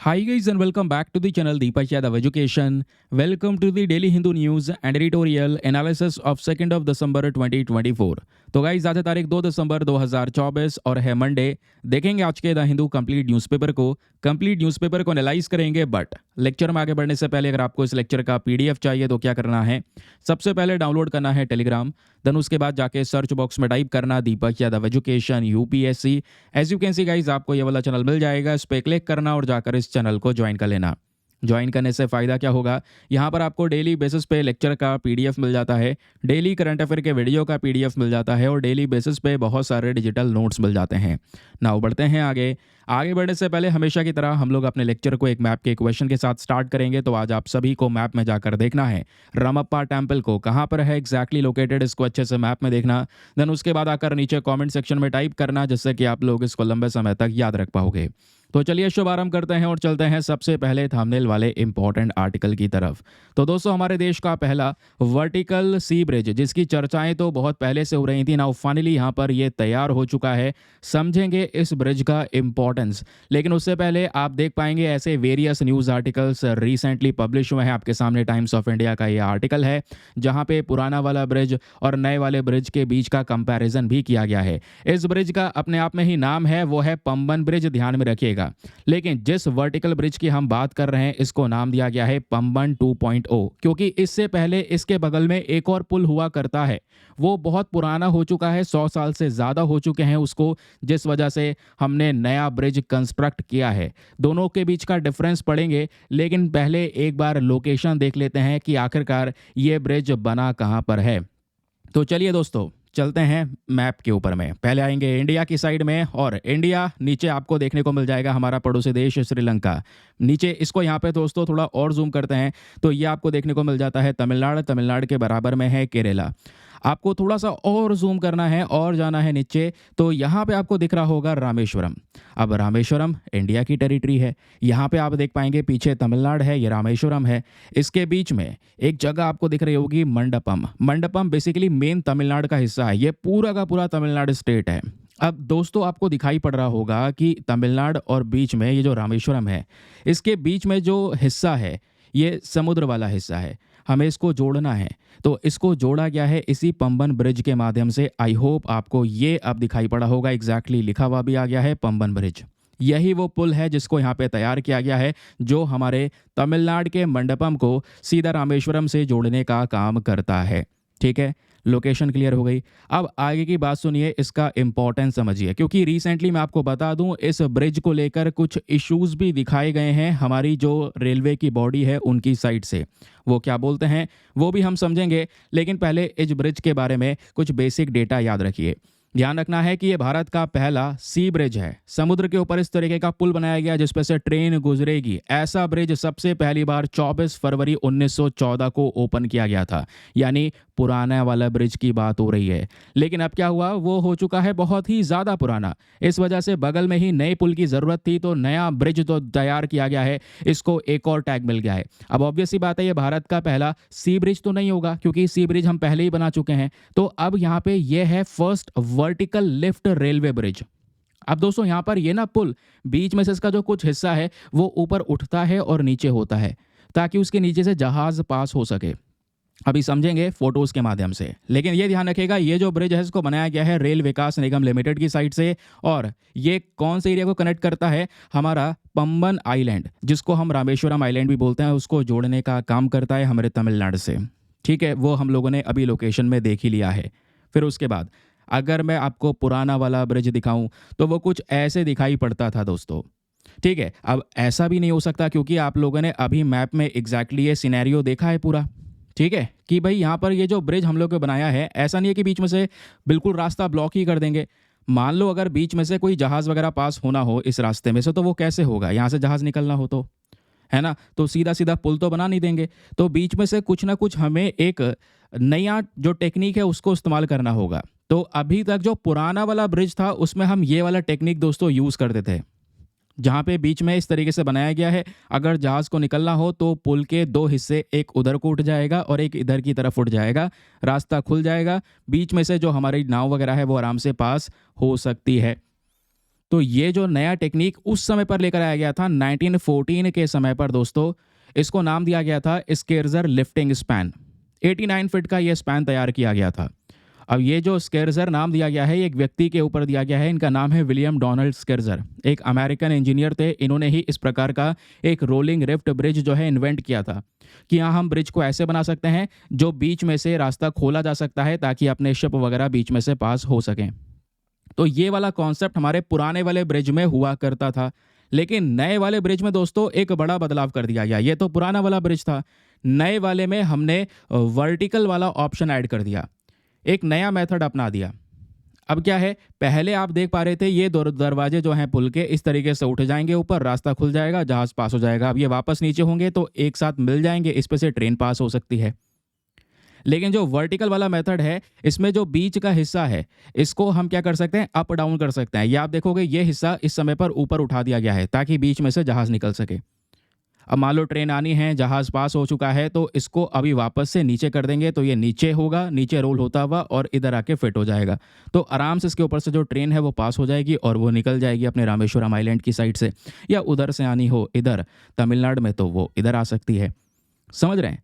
Hi guys and welcome back to the channel Deepak Yadav Education. Welcome to the Daily Hindu News and Editorial Analysis of 2nd of December 2024. तो guys आज है तारीख 2 दिसंबर 2024 और है Monday. देखेंगे आज के द हिंदू कंप्लीट न्यूज़पेपर को एनालाइज करेंगे। बट लेक्चर में आगे बढ़ने से पहले अगर आपको इस लेक्चर का पीडीएफ चाहिए तो क्या करना है, सबसे पहले डाउनलोड करना है टेलीग्राम। देन उसके बाद जाके सर्च बॉक्स में टाइप करना Deepak Yadav education UPSC. As you can see guys आपको ये वाला चैनल मिल जाएगा, इस पर क्लिक करना और जाकर इस चैनल को ज्वाइन कर लेना। ज्वाइन करने से फ़ायदा क्या होगा, यहाँ पर आपको डेली बेसिस पे लेक्चर का पीडीएफ मिल जाता है, डेली करंट अफेयर के वीडियो का पीडीएफ मिल जाता है और डेली बेसिस पे बहुत सारे डिजिटल नोट्स मिल जाते हैं। नाउ बढ़ते हैं आगे बढ़ने से पहले हमेशा की तरह हम लोग अपने लेक्चर को एक मैप के क्वेश्चन के साथ स्टार्ट करेंगे। तो आज आप सभी को मैप में जाकर देखना है रामप्पा टेम्पल को कहाँ पर है एग्जैक्टली लोकेटेड, इसको अच्छे से मैप में देखना। देन उसके बाद आकर नीचे कॉमेंट सेक्शन में टाइप करना, जिससे कि आप लोग इसको लंबे समय तक याद रख पाओगे। तो चलिए शुभारंभ करते हैं और चलते हैं सबसे पहले थंबनेल वाले इंपॉर्टेंट आर्टिकल की तरफ। तो दोस्तों हमारे देश का पहला वर्टिकल सी ब्रिज, जिसकी चर्चाएं तो बहुत पहले से हो रही थी, नाउ फाइनली यहाँ पर ये तैयार हो चुका है। समझेंगे इस ब्रिज का इंपॉर्टेंस, लेकिन उससे पहले आप देख पाएंगे ऐसे various news articles recently publish हुए हैं। आपके सामने टाइम्स ऑफ इंडिया का ये आर्टिकल है, जहाँ पे पुराना वाला ब्रिज और नए वाले ब्रिज के बीच का कंपैरिजन भी किया गया है। इस ब्रिज का अपने आप में ही नाम है, वो है पंबन ब्रिज, ध्यान में रखिएगा। लेकिन जिस वर्टिकल ब्रिज की हम बात कर रहे हैं, इसको नाम दिया गया है पंबन 2.0, क्योंकि इससे पहले इसके बगल में एक और पुल हुआ करता है, वो बहुत पुराना हो चुका है, 100 साल से ज़्यादा हो चुके हैं उसको, जिस वजह से हमने नया ब्रिज कंस्ट्रक्ट किया है। दोनों के बीच का डिफरेंस पढ़ेंगे, लेकिन पहले एक बार लोकेशन देख लेते हैं कि आखिरकार ये ब्रिज बना कहाँ पर है। तो चलिए दोस्तों चलते हैं मैप के ऊपर में। पहले आएंगे इंडिया की साइड में, और इंडिया नीचे आपको देखने को मिल जाएगा हमारा पड़ोसी देश श्रीलंका। नीचे इसको यहाँ पे दोस्तों थोड़ा और जूम करते हैं तो ये आपको देखने को मिल जाता है तमिलनाडु के बराबर में है केरला। आपको थोड़ा सा और जूम करना है और जाना है नीचे, तो यहाँ पे आपको दिख रहा होगा रामेश्वरम। अब रामेश्वरम इंडिया की टेरिटरी है। यहाँ पे आप देख पाएंगे पीछे तमिलनाडु है, ये रामेश्वरम है। इसके बीच में एक जगह आपको दिख रही होगी मंडपम बेसिकली मेन तमिलनाडु का हिस्सा है, ये पूरा का पूरा तमिलनाडु स्टेट है। अब दोस्तों आपको दिखाई पड़ रहा होगा कि तमिलनाडु और बीच में ये जो रामेश्वरम है, इसके बीच में जो हिस्सा है ये समुद्र वाला हिस्सा है, हमें इसको जोड़ना है। तो इसको जोड़ा गया है इसी पंबन ब्रिज के माध्यम से। आई होप आपको ये अब दिखाई पड़ा होगा, एग्जैक्टली लिखा हुआ भी आ गया है पंबन ब्रिज। यही वो पुल है जिसको यहाँ पे तैयार किया गया है, जो हमारे तमिलनाडु के मंडपम को सीधा रामेश्वरम से जोड़ने का काम करता है। ठीक है, लोकेशन क्लियर हो गई। अब आगे की बात सुनिए, इसका इंपॉर्टेंस समझिए, क्योंकि रिसेंटली मैं आपको बता दूं इस ब्रिज को लेकर कुछ इश्यूज भी दिखाए गए हैं हमारी जो रेलवे की बॉडी है उनकी साइड से। वो क्या बोलते हैं वो भी हम समझेंगे, लेकिन पहले इस ब्रिज के बारे में कुछ बेसिक डेटा याद रखिए। ध्यान रखना है कि ये भारत का पहला सी ब्रिज है। समुद्र के ऊपर इस तरीके का पुल बनाया गया जिस पर से ट्रेन गुजरेगी। ऐसा ब्रिज सबसे पहली बार 24 फरवरी 1914 को ओपन किया गया था, यानी पुराना वाला ब्रिज की बात हो रही है। लेकिन अब क्या हुआ, वो हो चुका है बहुत ही ज़्यादा पुराना, इस वजह से बगल में ही नए पुल की ज़रूरत थी, तो नया ब्रिज तो तैयार किया गया है, इसको एक और टैग मिल गया है। अब ऑब्वियस सी बात है ये भारत का पहला सी ब्रिज तो नहीं होगा, क्योंकि सी ब्रिज हम पहले ही बना चुके हैं। तो अब यहाँ पे ये है first vertical lift railway bridge. अब दोस्तों यहाँ पर ये ना पुल बीच में से इसका जो कुछ हिस्सा है वो ऊपर उठता है और नीचे होता है, ताकि उसके नीचे से जहाज पास हो सके। अभी समझेंगे फोटोज के माध्यम से, लेकिन ये ध्यान रखिएगा ये जो ब्रिज है इसको बनाया गया है रेल विकास निगम लिमिटेड की साइड से, और ये कौन से एरिया को कनेक्ट करता है, हमारा पंबन आइलैंड, जिसको हम रामेश्वरम आइलैंड भी बोलते हैं, उसको जोड़ने का काम करता है हमारे तमिलनाडु से। ठीक है, वो हम लोगों ने अभी लोकेशन में देख ही लिया है। फिर उसके बाद अगर मैं आपको पुराना वाला ब्रिज दिखाऊं तो वो कुछ ऐसे दिखाई पड़ता था दोस्तों। ठीक है, अब ऐसा भी नहीं हो सकता, क्योंकि आप लोगों ने अभी मैप में एग्जैक्टली ये सिनेरियो देखा है पूरा। ठीक है, कि भाई यहाँ पर ये जो ब्रिज हम लोग ने बनाया है, ऐसा नहीं है कि बीच में से बिल्कुल रास्ता ब्लॉक ही कर देंगे। मान लो अगर बीच में से कोई जहाज़ वगैरह पास होना हो इस रास्ते में से, तो वो कैसे होगा, यहाँ से जहाज़ निकलना हो तो, है ना, तो सीधा सीधा पुल तो बना नहीं देंगे। तो बीच में से कुछ ना कुछ हमें एक नया जो टेक्निक है उसको इस्तेमाल करना होगा। तो अभी तक जो पुराना वाला ब्रिज था उसमें हम ये वाला टेक्निक दोस्तों यूज़ करते थे, जहाँ पे बीच में इस तरीके से बनाया गया है, अगर जहाज़ को निकलना हो तो पुल के दो हिस्से, एक उधर को उठ जाएगा और एक इधर की तरफ उठ जाएगा, रास्ता खुल जाएगा, बीच में से जो हमारी नाव वगैरह है वो आराम से पास हो सकती है। तो ये जो नया टेक्निक उस समय पर लेकर आया गया था 1914 के समय पर दोस्तों, इसको नाम दिया गया था स्केर्जर लिफ्टिंग स्पैन। 89 फीट का ये स्पैन तैयार किया गया था। अब ये जो स्केर्जर नाम दिया गया है, ये एक व्यक्ति के ऊपर दिया गया है। इनका नाम है विलियम डोनाल्ड स्केर्जर। एक अमेरिकन इंजीनियर थे। इन्होंने ही इस प्रकार का एक रोलिंग रिफ्ट ब्रिज जो है इन्वेंट किया था कि यहाँ हम ब्रिज को ऐसे बना सकते हैं जो बीच में से रास्ता खोला जा सकता है ताकि अपने शिप वगैरह बीच में से पास हो सकें। तो ये वाला कॉन्सेप्ट हमारे पुराने वाले ब्रिज में हुआ करता था, लेकिन नए वाले ब्रिज में दोस्तों एक बड़ा बदलाव कर दिया गया। ये तो पुराना वाला ब्रिज था, नए वाले में हमने वर्टिकल वाला ऑप्शन ऐड कर दिया, एक नया मेथड अपना दिया। अब क्या है, पहले आप देख पा रहे थे ये दरवाजे जो हैं पुल के इस तरीके से उठ जाएंगे ऊपर, रास्ता खुल जाएगा, जहाज पास हो जाएगा। अब ये वापस नीचे होंगे तो एक साथ मिल जाएंगे, इस पे से ट्रेन पास हो सकती है। लेकिन जो वर्टिकल वाला मेथड है, इसमें जो बीच का हिस्सा है इसको हम क्या कर सकते हैं, अप डाउन कर सकते हैं। ये आप देखोगे ये हिस्सा इस समय पर ऊपर उठा दिया गया है ताकि बीच में से जहाज निकल सके। अब मान लो ट्रेन आनी है, जहाज पास हो चुका है, तो इसको अभी वापस से नीचे कर देंगे तो ये नीचे होगा, नीचे रोल होता हुआ और इधर आके फिट हो जाएगा। तो आराम से इसके ऊपर से जो ट्रेन है वो पास हो जाएगी और वो निकल जाएगी अपने रामेश्वरम आइलैंड की साइड से, या उधर से आनी हो इधर तमिलनाडु में तो वो इधर आ सकती है। समझ रहे हैं?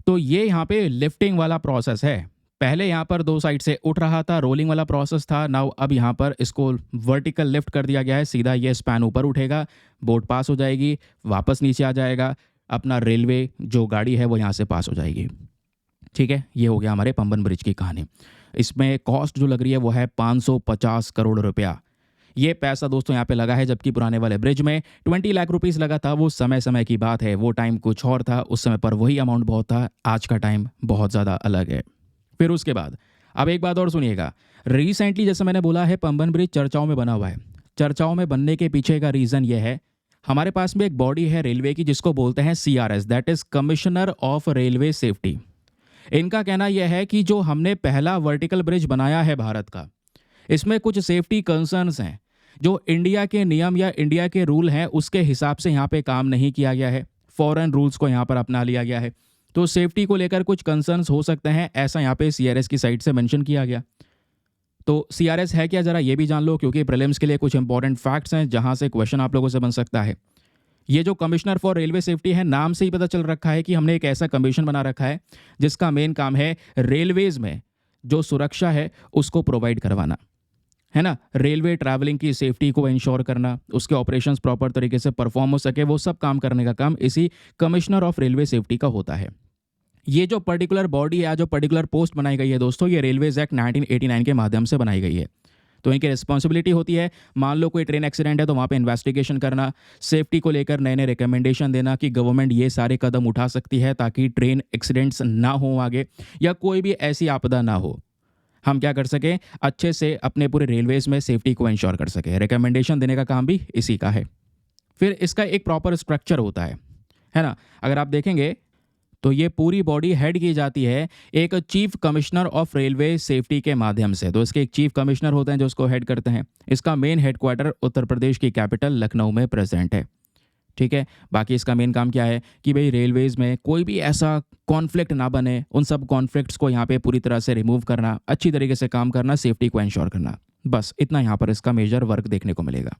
तो ये यहाँ पे लिफ्टिंग वाला प्रोसेस है। पहले यहाँ पर दो साइड से उठ रहा था, रोलिंग वाला प्रोसेस था। नाउ अब यहाँ पर इसको वर्टिकल लिफ्ट कर दिया गया है, सीधा ये स्पैन ऊपर उठेगा, बोट पास हो जाएगी, वापस नीचे आ जाएगा, अपना रेलवे जो गाड़ी है वो यहाँ से पास हो जाएगी। ठीक है, ये हो गया हमारे पंबन ब्रिज की कहानी। इसमें कॉस्ट जो लग रही है वो है 550 करोड़ रुपया। ये पैसा दोस्तों यहाँ पे लगा है, जबकि पुराने वाले ब्रिज में 20 लाख रुपीस लगा था। वो समय समय की बात है, वो टाइम कुछ और था, उस समय पर वही अमाउंट बहुत था, आज का टाइम बहुत ज़्यादा अलग है। फिर उसके बाद अब एक बात और सुनिएगा, रिसेंटली जैसे मैंने बोला है पंबन ब्रिज चर्चाओं में बना हुआ है। चर्चाओं में बनने के पीछे का रीज़न ये है, हमारे पास में एक बॉडी है रेलवे की जिसको बोलते हैं CRS, that is commissioner of railway safety. इनका कहना यह है कि जो हमने पहला वर्टिकल ब्रिज बनाया है भारत का, इसमें कुछ सेफ्टी कंसर्न्स हैं, जो इंडिया के नियम या इंडिया के रूल हैं उसके हिसाब से यहाँ पे काम नहीं किया गया है, फॉरेन रूल्स को यहाँ पर अपना लिया गया है। तो सेफ्टी को लेकर कुछ कंसर्न्स हो सकते हैं, ऐसा यहाँ पे CRS की साइड से मेंशन किया गया। तो CRS है क्या, जरा ये भी जान लो, क्योंकि प्रीलिम्स के लिए कुछ इंपॉर्टेंट फैक्ट्स हैं जहाँ से क्वेश्चन आप लोगों से बन सकता है। ये जो कमिश्नर फॉर रेलवे सेफ्टी है, नाम से ही पता चल रखा है कि हमने एक ऐसा कमीशन बना रखा है जिसका मेन काम है रेलवेज में जो सुरक्षा है उसको प्रोवाइड करवाना, है ना। रेलवे ट्रैवलिंग की सेफ्टी को इंश्योर करना, उसके ऑपरेशंस प्रॉपर तरीके से परफॉर्म हो सके, वो सब काम करने का काम इसी कमिश्नर ऑफ रेलवे सेफ्टी का होता है। ये जो पर्टिकुलर बॉडी है, जो पर्टिकुलर पोस्ट बनाई गई है दोस्तों, ये रेलवेज एक्ट 1989 के माध्यम से बनाई गई है। तो इनकी रिस्पॉन्सिबिलिटी होती है, मान लो कोई ट्रेन एक्सीडेंट है तो वहाँ पे इन्वेस्टिगेशन करना, सेफ्टी को लेकर नए नए रिकमेंडेशन देना कि गवर्नमेंट ये सारे कदम उठा सकती है ताकि ट्रेन एक्सीडेंट्स ना हो आगे, या कोई भी ऐसी आपदा ना हो, हम क्या कर सकें, अच्छे से अपने पूरे रेलवेज में सेफ्टी को इंश्योर कर सकें। रिकमेंडेशन देने का काम भी इसी का है। फिर इसका एक प्रॉपर स्ट्रक्चर होता है ना। अगर आप देखेंगे तो ये पूरी बॉडी हेड की जाती है एक chief commissioner of railway safety के माध्यम से। तो इसके एक चीफ कमिश्नर होते हैं जो उसको हेड करते हैं। इसका मेन हेडक्वार्टर उत्तर प्रदेश की कैपिटल लखनऊ में प्रेजेंट है। ठीक है, बाकी इसका मेन काम क्या है कि भाई रेलवेज़ में कोई भी ऐसा कॉन्फ्लिक्ट ना बने, उन सब कॉन्फ्लिक्ट्स को यहाँ पे पूरी तरह से रिमूव करना, अच्छी तरीके से काम करना, सेफ्टी को इंश्योर करना, बस इतना यहाँ पर इसका मेजर वर्क देखने को मिलेगा।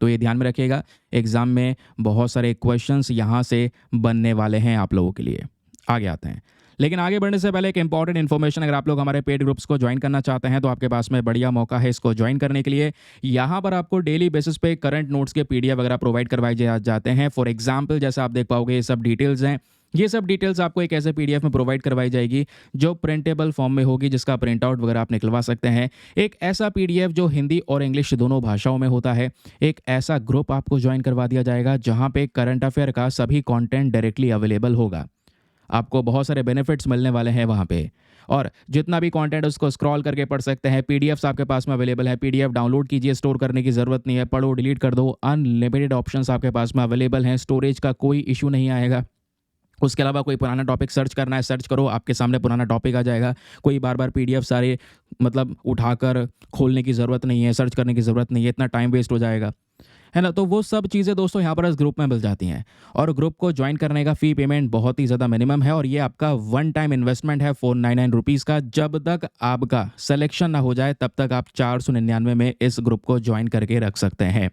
तो ये ध्यान में रखिएगा, एग्जाम में बहुत सारे क्वेश्चंस यहाँ से बनने वाले हैं आप लोगों के लिए। आगे आते हैं, लेकिन आगे बढ़ने से पहले एक इंपॉर्टेंट इन्फॉर्मेशन, अगर आप लोग हमारे पेड ग्रुप्स को ज्वाइन करना चाहते हैं तो आपके पास में बढ़िया मौका है इसको ज्वाइन करने के लिए। यहाँ पर आपको डेली बेसिस पे करंट नोट्स के PDF वगैरह प्रोवाइड करवाए जाते हैं। फॉर एग्जाम्पल जैसे आप देख पाओगे ये सब डिटेल्स हैं, ये सब डिटेल्स आपको एक ऐसे PDF में प्रोवाइड करवाई जाएगी जो प्रिंटेबल फॉर्म में होगी, जिसका प्रिंट आउट वगैरह आप निकलवा सकते हैं। एक ऐसा PDF जो हिंदी और इंग्लिश दोनों भाषाओं में होता है। एक ऐसा ग्रुप आपको ज्वाइन करवा दिया जाएगा जहाँ पे करंट अफेयर का सभी कॉन्टेंट डायरेक्टली अवेलेबल होगा। आपको बहुत सारे बेनिफिट्स मिलने वाले हैं वहाँ पे, और जितना भी कंटेंट उसको स्क्रॉल करके पढ़ सकते हैं। PDFs आपके पास में अवेलेबल है, PDF डाउनलोड कीजिए, स्टोर करने की ज़रूरत नहीं है, पढ़ो डिलीट कर दो, अनलिमिटेड ऑप्शंस आपके पास में अवेलेबल हैं, स्टोरेज का कोई इशू नहीं आएगा। उसके अलावा कोई पुराना टॉपिक सर्च करना है, सर्च करो, आपके सामने पुराना टॉपिक आ जाएगा। कोई बार बार PDF सारे मतलब उठाकर खोलने की ज़रूरत नहीं है, सर्च करने की ज़रूरत नहीं है, इतना टाइम वेस्ट हो जाएगा। है ना। तो वो सब चीज़ें दोस्तों यहाँ पर इस ग्रुप में मिल जाती हैं। और ग्रुप को ज्वाइन करने का फ़ी पेमेंट बहुत ही ज़्यादा मिनिमम है और ये आपका वन टाइम इन्वेस्टमेंट है 499 रुपीज़ का। जब तक आपका सिलेक्शन ना हो जाए तब तक आप 499 में इस ग्रुप को ज्वाइन करके रख सकते हैं।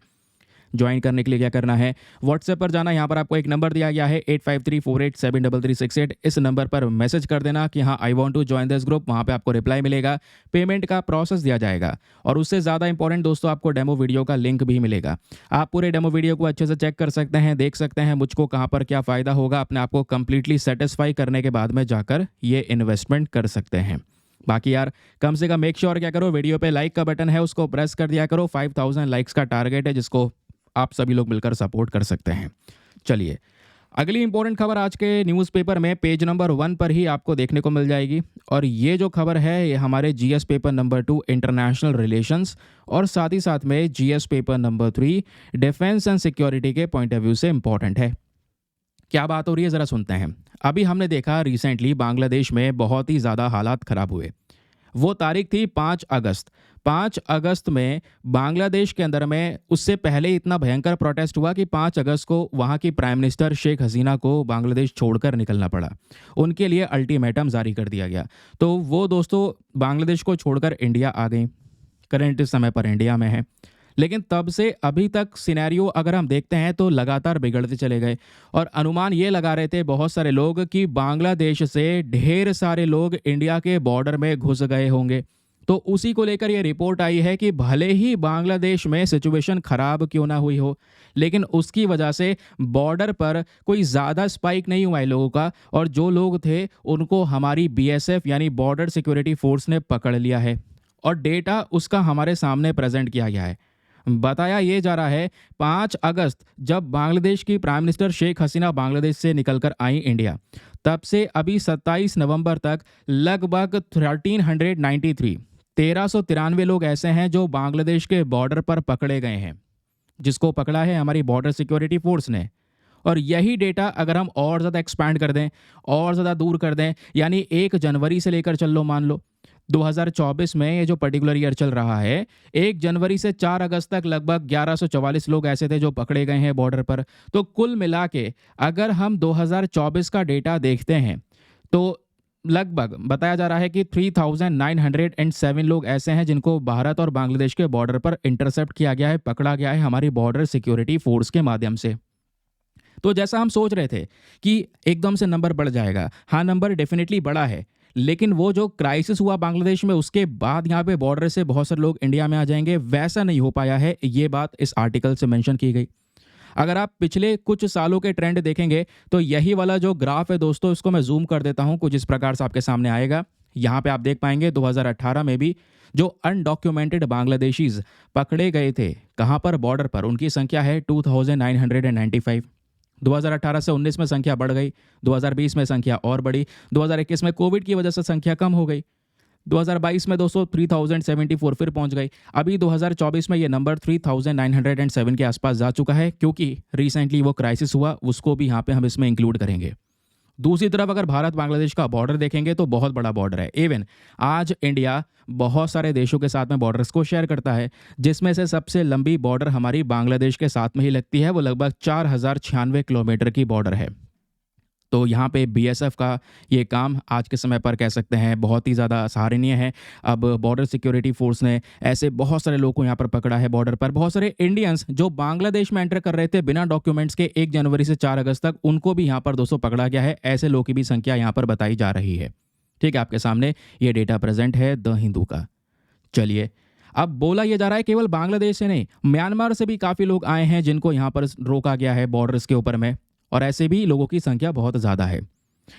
ज्वाइन करने के लिए क्या करना है, व्हाट्सएप पर जाना। यहाँ पर आपको एक नंबर दिया गया है 8534873368। इस नंबर पर मैसेज कर देना कि हाँ I want to join this group. वहाँ पे आपको रिप्लाई मिलेगा, पेमेंट का प्रोसेस दिया जाएगा और उससे ज़्यादा इंपॉर्टेंट दोस्तों आपको डेमो वीडियो का लिंक भी मिलेगा। आप पूरे डेमो वीडियो को अच्छे से चेक कर सकते हैं, देख सकते हैं मुझको कहाँ पर क्या फ़ायदा होगा। अपने आप को कंप्लीटली सेटिस्फाई करने के बाद में जाकर ये इन्वेस्टमेंट कर सकते हैं। बाकी यार कम से कम मेक श्योर क्या करो, वीडियो पे लाइक का बटन है उसको प्रेस कर दिया करो। 5000 लाइक्स का टारगेट है जिसको आप सभी लोग मिलकर सपोर्ट कर सकते हैं। चलिए अगली इंपॉर्टेंट खबर आज के न्यूज़पेपर में पेज नंबर 1 पर ही आपको देखने को मिल जाएगी और ये जो खबर है ये हमारे GS paper number 2 international relations और साथ ही साथ में GS paper number 3 defence and security के पॉइंट ऑफ व्यू से इंपॉर्टेंट है। क्या बात हो रही है ज़रा सुनते हैं। अभी हमने देखा रिसेंटली बांग्लादेश में बहुत ही ज़्यादा हालात ख़राब हुए। वो तारीख थी 5 अगस्त। 5 अगस्त में बांग्लादेश के अंदर में उससे पहले इतना भयंकर प्रोटेस्ट हुआ कि 5 अगस्त को वहाँ की प्राइम मिनिस्टर शेख हसीना को बांग्लादेश छोड़कर निकलना पड़ा। उनके लिए अल्टीमेटम जारी कर दिया गया। तो वो दोस्तों बांग्लादेश को छोड़कर इंडिया आ गई, करंट समय पर इंडिया में है। लेकिन तब से अभी तक सिनेरियो अगर हम देखते हैं तो लगातार बिगड़ते चले गए और अनुमान ये लगा रहे थे बहुत सारे लोग कि बांग्लादेश से ढेर सारे लोग इंडिया के बॉर्डर में घुस गए होंगे। तो उसी को लेकर ये रिपोर्ट आई है कि भले ही बांग्लादेश में सिचुएशन खराब क्यों ना हुई हो, लेकिन उसकी वजह से बॉर्डर पर कोई ज़्यादा स्पाइक नहीं हुआ है लोगों का और जो लोग थे उनको हमारी बीएसएफ यानी बॉर्डर सिक्योरिटी फोर्स ने पकड़ लिया है और डेटा उसका हमारे सामने प्रेजेंट किया गया है। बताया ये जा रहा है 5 अगस्त जब बांग्लादेश की प्राइम मिनिस्टर शेख हसीना बांग्लादेश से निकलकर आई इंडिया, तब से अभी 27 नवंबर तक लगभग 1393 लोग ऐसे हैं जो बांग्लादेश के बॉर्डर पर पकड़े गए हैं, जिसको पकड़ा है हमारी बॉर्डर सिक्योरिटी फोर्स ने। और यही डेटा अगर हम और ज़्यादा एक्सपैंड कर दें और ज़्यादा दूर कर दें, यानी 1 जनवरी से लेकर चल लो, मान लो 2024 में ये जो पर्टिकुलर ईयर चल रहा है, 1 जनवरी से 4 अगस्त तक लगभग 1144 लोग ऐसे थे जो पकड़े गए हैं बॉर्डर पर। तो कुल मिला के अगर हम 2024 का डेटा देखते हैं तो लगभग बताया जा रहा है कि 3907 लोग ऐसे हैं जिनको भारत और बांग्लादेश के बॉर्डर पर इंटरसेप्ट किया गया है, पकड़ा गया है हमारी बॉर्डर सिक्योरिटी फोर्स के माध्यम से। तो जैसा हम सोच रहे थे कि एकदम से नंबर बढ़ जाएगा, हाँ नंबर डेफिनेटली बढ़ा है, लेकिन वो जो क्राइसिस हुआ बांग्लादेश में उसके बाद यहाँ पे बॉर्डर से बहुत सारे लोग इंडिया में आ जाएंगे, वैसा नहीं हो पाया है। ये बात इस आर्टिकल से मेंशन की गई। अगर आप पिछले कुछ सालों के ट्रेंड देखेंगे तो यही वाला जो ग्राफ है दोस्तों, इसको मैं जूम कर देता हूँ, कुछ इस प्रकार से आपके सामने आएगा। यहाँ पे आप देख पाएंगे 2018 में भी जो अनडॉक्यूमेंटेड बांग्लादेशीज पकड़े गए थे कहाँ पर, बॉर्डर पर, उनकी संख्या है 2995। 2018 से 19 में संख्या बढ़ गई, 2020 में संख्या और बढ़ी, 2021 में कोविड की वजह से संख्या कम हो गई, 2022 में दोस्तों 3074 फिर पहुंच गई। अभी 2024 में ये नंबर 3907 के आसपास जा चुका है, क्योंकि रिसेंटली वो क्राइसिस हुआ, उसको भी यहाँ पे हम इसमें इंक्लूड करेंगे। दूसरी तरफ अगर भारत बांग्लादेश का बॉर्डर देखेंगे तो बहुत बड़ा बॉर्डर है। इवन आज इंडिया बहुत सारे देशों के साथ में बॉर्डर्स को शेयर करता है, जिसमें से सबसे लंबी बॉर्डर हमारी बांग्लादेश के साथ में ही लगती है। वो लगभग 4096 किलोमीटर की बॉर्डर है। तो यहाँ पे बीएसएफ का ये काम आज के समय पर कह सकते हैं बहुत ही ज़्यादा सराहनीय है। अब बॉर्डर सिक्योरिटी फोर्स ने ऐसे बहुत सारे लोगों को यहाँ पर पकड़ा है बॉर्डर पर। बहुत सारे इंडियंस जो बांग्लादेश में एंटर कर रहे थे बिना डॉक्यूमेंट्स के 1 जनवरी से 4 अगस्त तक, उनको भी यहाँ पर दोस्तों पकड़ा गया है। ऐसे लोगों की भी संख्या यहाँ पर बताई जा रही है। ठीक है, आपके सामने ये डेटा प्रेजेंट है द हिंदू का। चलिए, अब बोला यह जा रहा है केवल बांग्लादेश से नहीं, म्यांमार से भी काफ़ी लोग आए हैं जिनको यहाँ पर रोका गया है बॉर्डर्स के ऊपर में, और ऐसे भी लोगों की संख्या बहुत ज़्यादा है।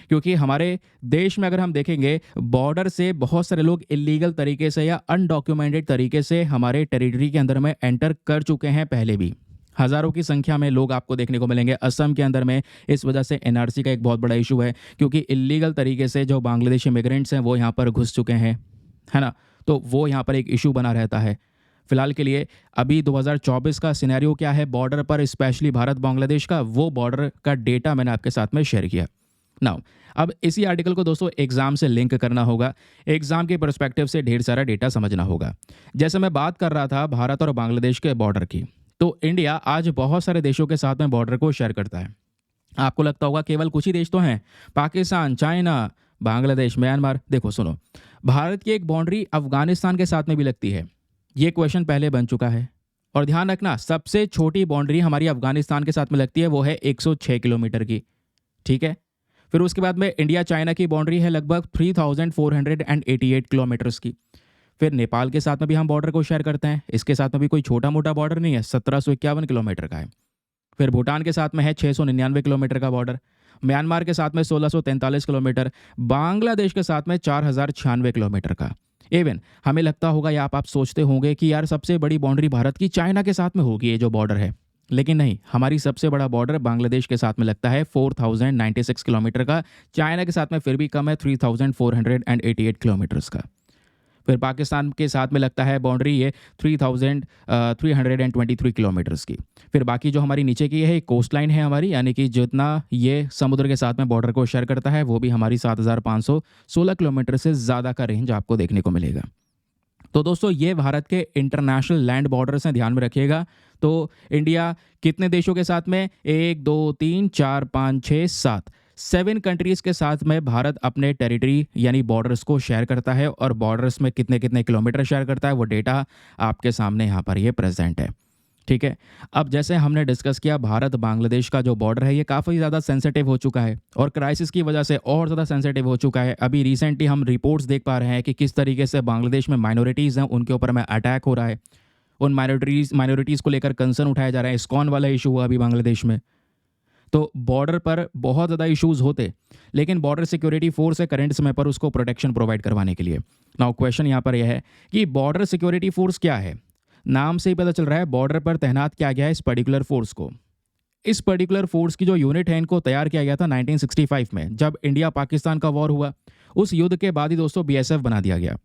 क्योंकि हमारे देश में अगर हम देखेंगे बॉर्डर से बहुत सारे लोग इलीगल तरीके से या अनडॉक्यूमेंटेड तरीके से हमारे टेरिटरी के अंदर में एंटर कर चुके हैं। पहले भी हज़ारों की संख्या में लोग आपको देखने को मिलेंगे असम के अंदर में। इस वजह से एनआरसी का एक बहुत बड़ा इशू है, क्योंकि इलीगल तरीके से जो बांग्लादेशी इमिग्रेंट्स हैं वो यहाँ पर घुस चुके हैं, है ना। तो वो यहाँ पर एक इशू बना रहता है। फिलहाल के लिए अभी 2024 का सिनेरियो क्या है बॉर्डर पर, स्पेशली भारत बांग्लादेश का, वो बॉर्डर का डेटा मैंने आपके साथ में शेयर किया। नाउ अब इसी आर्टिकल को दोस्तों एग्जाम से लिंक करना होगा, एग्जाम के पर्सपेक्टिव से ढेर सारा डेटा समझना होगा। जैसे मैं बात कर रहा था भारत और बांग्लादेश के बॉर्डर की, तो इंडिया आज बहुत सारे देशों के साथ में बॉर्डर को शेयर करता है। आपको लगता होगा केवल कुछ ही देश तो हैं, पाकिस्तान, चाइना, बांग्लादेश, म्यांमार। देखो सुनो, भारत की एक बाउंड्री अफगानिस्तान के साथ में भी लगती है। ये क्वेश्चन पहले बन चुका है। और ध्यान रखना, सबसे छोटी बाउंड्री हमारी अफगानिस्तान के साथ में लगती है, वो है 106 किलोमीटर की। ठीक है। फिर उसके बाद में इंडिया चाइना की बाउंड्री है लगभग 3488 किलोमीटर्स की। फिर नेपाल के साथ में भी हम बॉर्डर को शेयर करते हैं, इसके साथ में भी कोई छोटा मोटा बॉर्डर नहीं है, 1751 किलोमीटर का है। फिर भूटान के साथ में है 699 किलोमीटर का बॉर्डर, म्यांमार के साथ में 1643 किलोमीटर, बांग्लादेश के साथ में 4096 किलोमीटर का। इवन हमें लगता होगा या आप सोचते होंगे कि यार सबसे बड़ी बाउंड्री भारत की चाइना के साथ में होगी ये जो बॉर्डर है, लेकिन नहीं, हमारी सबसे बड़ा बॉर्डर बांग्लादेश के साथ में लगता है 4096 किलोमीटर का। चाइना के साथ में फिर भी कम है, 3488 किलोमीटर्स का। फिर पाकिस्तान के साथ में लगता है बाउंड्री ये 3323 किलोमीटर्स की। फिर बाकी जो हमारी नीचे की है कोस्ट लाइन है हमारी, यानी कि जितना ये समुद्र के साथ में बॉर्डर को शेयर करता है, वो भी हमारी 7516 किलोमीटर से ज़्यादा का रेंज आपको देखने को मिलेगा। तो दोस्तों ये भारत के इंटरनेशनल लैंड बॉर्डर्स हैं, ध्यान में रखिएगा। तो इंडिया कितने देशों के साथ में, 1 2 3 4 5 6 7 7 कंट्रीज़ के साथ में भारत अपने टेरिटरी यानी बॉर्डर्स को शेयर करता है। और बॉर्डर्स में कितने कितने किलोमीटर शेयर करता है वो डेटा आपके सामने यहाँ पर ये प्रेजेंट है। ठीक है। अब जैसे हमने डिस्कस किया, भारत बांग्लादेश का जो बॉर्डर है ये काफ़ी ज़्यादा सेंसिटिव हो चुका है और क्राइसिस की वजह से और ज़्यादा सेंसिटिव हो चुका है। अभी रिसेंटली हम रिपोर्ट्स देख पा रहे हैं कि किस तरीके से बांग्लादेश में माइनॉरिटीज़ हैं, उनके ऊपर में अटैक हो रहा है। उन माइनॉरिटीज़ को लेकर कंसर्न उठाया जा रहा है। इस्कॉन वाला इशू हुआ अभी बांग्लादेश में। तो बॉर्डर पर बहुत ज़्यादा इश्यूज़ होते, लेकिन बॉर्डर सिक्योरिटी फोर्स है करंट समय पर उसको प्रोटेक्शन प्रोवाइड करवाने के लिए। नाउ क्वेश्चन यहाँ पर यह है कि बॉर्डर सिक्योरिटी फोर्स क्या है। नाम से ही पता चल रहा है बॉर्डर पर तैनात किया गया है इस पर्टिकुलर फोर्स को। इस पर्टिकुलर फोर्स की जो यूनिट है इनको तैयार किया गया था 1965 में, जब इंडिया पाकिस्तान का वॉर हुआ। उस युद्ध के बाद ही दोस्तों BSF बना दिया गया।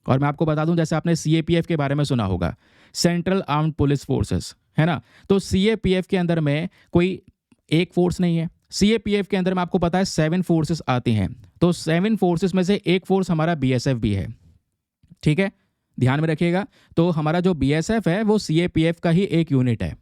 और मैं आपको बता दूं, जैसे आपने CAPF के बारे में सुना होगा, सेंट्रल आर्म्ड पुलिस फोर्सेस, है ना। तो CAPF के अंदर में कोई एक फोर्स नहीं है। CAPF के अंदर में आपको पता है 7 फोर्सेस आती हैं। तो 7 फोर्सेस में से एक फोर्स हमारा BSF भी है। ठीक है, ध्यान में रखिएगा। तो हमारा जो BSF है वो CAPF का ही एक यूनिट है।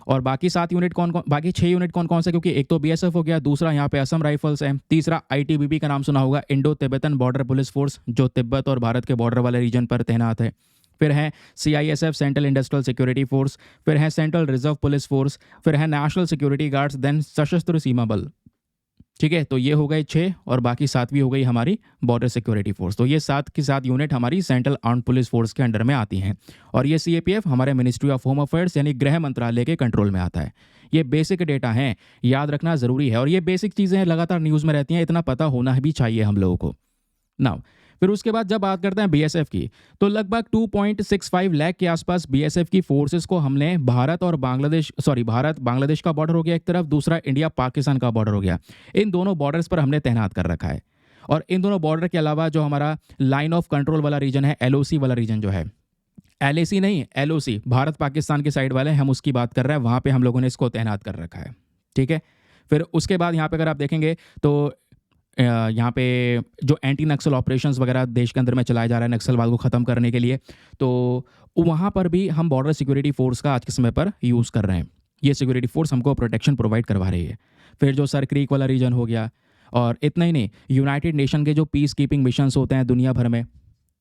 और बाकी 7 यूनिट बाकी 6 यूनिट कौन कौन से, क्योंकि एक तो BSF हो गया, दूसरा यहाँ पे असम राइफल्स है, तीसरा ITBP का नाम सुना होगा, Indo Tibetan border police force, जो तिब्बत और भारत के बॉर्डर वाले रीजन पर तैनात है। फिर है CISF central industrial security force, फिर है सेंट्रल रिजर्व पुलिस फोर्स, फिर है नेशनल सिक्योरिटी गार्ड्स, देन सशस्त्र सीमा बल। ठीक है, तो ये हो गए 6 और बाकी 7वीं हो गई हमारी बॉर्डर सिक्योरिटी फोर्स। तो ये 7 की 7 यूनिट हमारी सेंट्रल आर्म्ड पुलिस फोर्स के अंडर में आती हैं। और ये CAPF हमारे मिनिस्ट्री ऑफ होम अफेयर्स यानी गृह मंत्रालय के कंट्रोल में आता है। ये बेसिक डेटा हैं, याद रखना ज़रूरी है। और ये बेसिक चीज़ें लगातार न्यूज़ में रहती हैं, इतना पता होना भी चाहिए हम लोगों को। नाउ फिर उसके बाद जब बात करते हैं BSF की, तो लगभग 2.65 लाख के आसपास BSF की फोर्सेस को हमने भारत बांग्लादेश का बॉर्डर हो गया एक तरफ, दूसरा इंडिया पाकिस्तान का बॉर्डर हो गया, इन दोनों बॉर्डर्स पर हमने तैनात कर रखा है। और इन दोनों बॉर्डर के अलावा जो हमारा लाइन ऑफ कंट्रोल वाला रीजन है, LOC वाला रीजन जो है, LAC नहीं LOC, भारत पाकिस्तान के साइड वाले हम उसकी बात कर रहे हैं, वहाँ पर हम लोगों ने इसको तैनात कर रखा है। ठीक है। फिर उसके बाद यहाँ पर अगर आप देखेंगे तो यहाँ पे जो एंटी नक्सल ऑपरेशंस वगैरह देश के अंदर में चलाया जा रहा है नक्सलवाद को ख़त्म करने के लिए, तो वहाँ पर भी हम बॉर्डर सिक्योरिटी फोर्स का आज के समय पर यूज़ कर रहे हैं। ये सिक्योरिटी फोर्स हमको प्रोटेक्शन प्रोवाइड करवा रही है। फिर जो सर क्रीक वाला रीजन हो गया, और इतना ही नहीं, यूनाइटेड नेशन के जो पीस कीपिंग मिशंस होते हैं दुनिया भर में,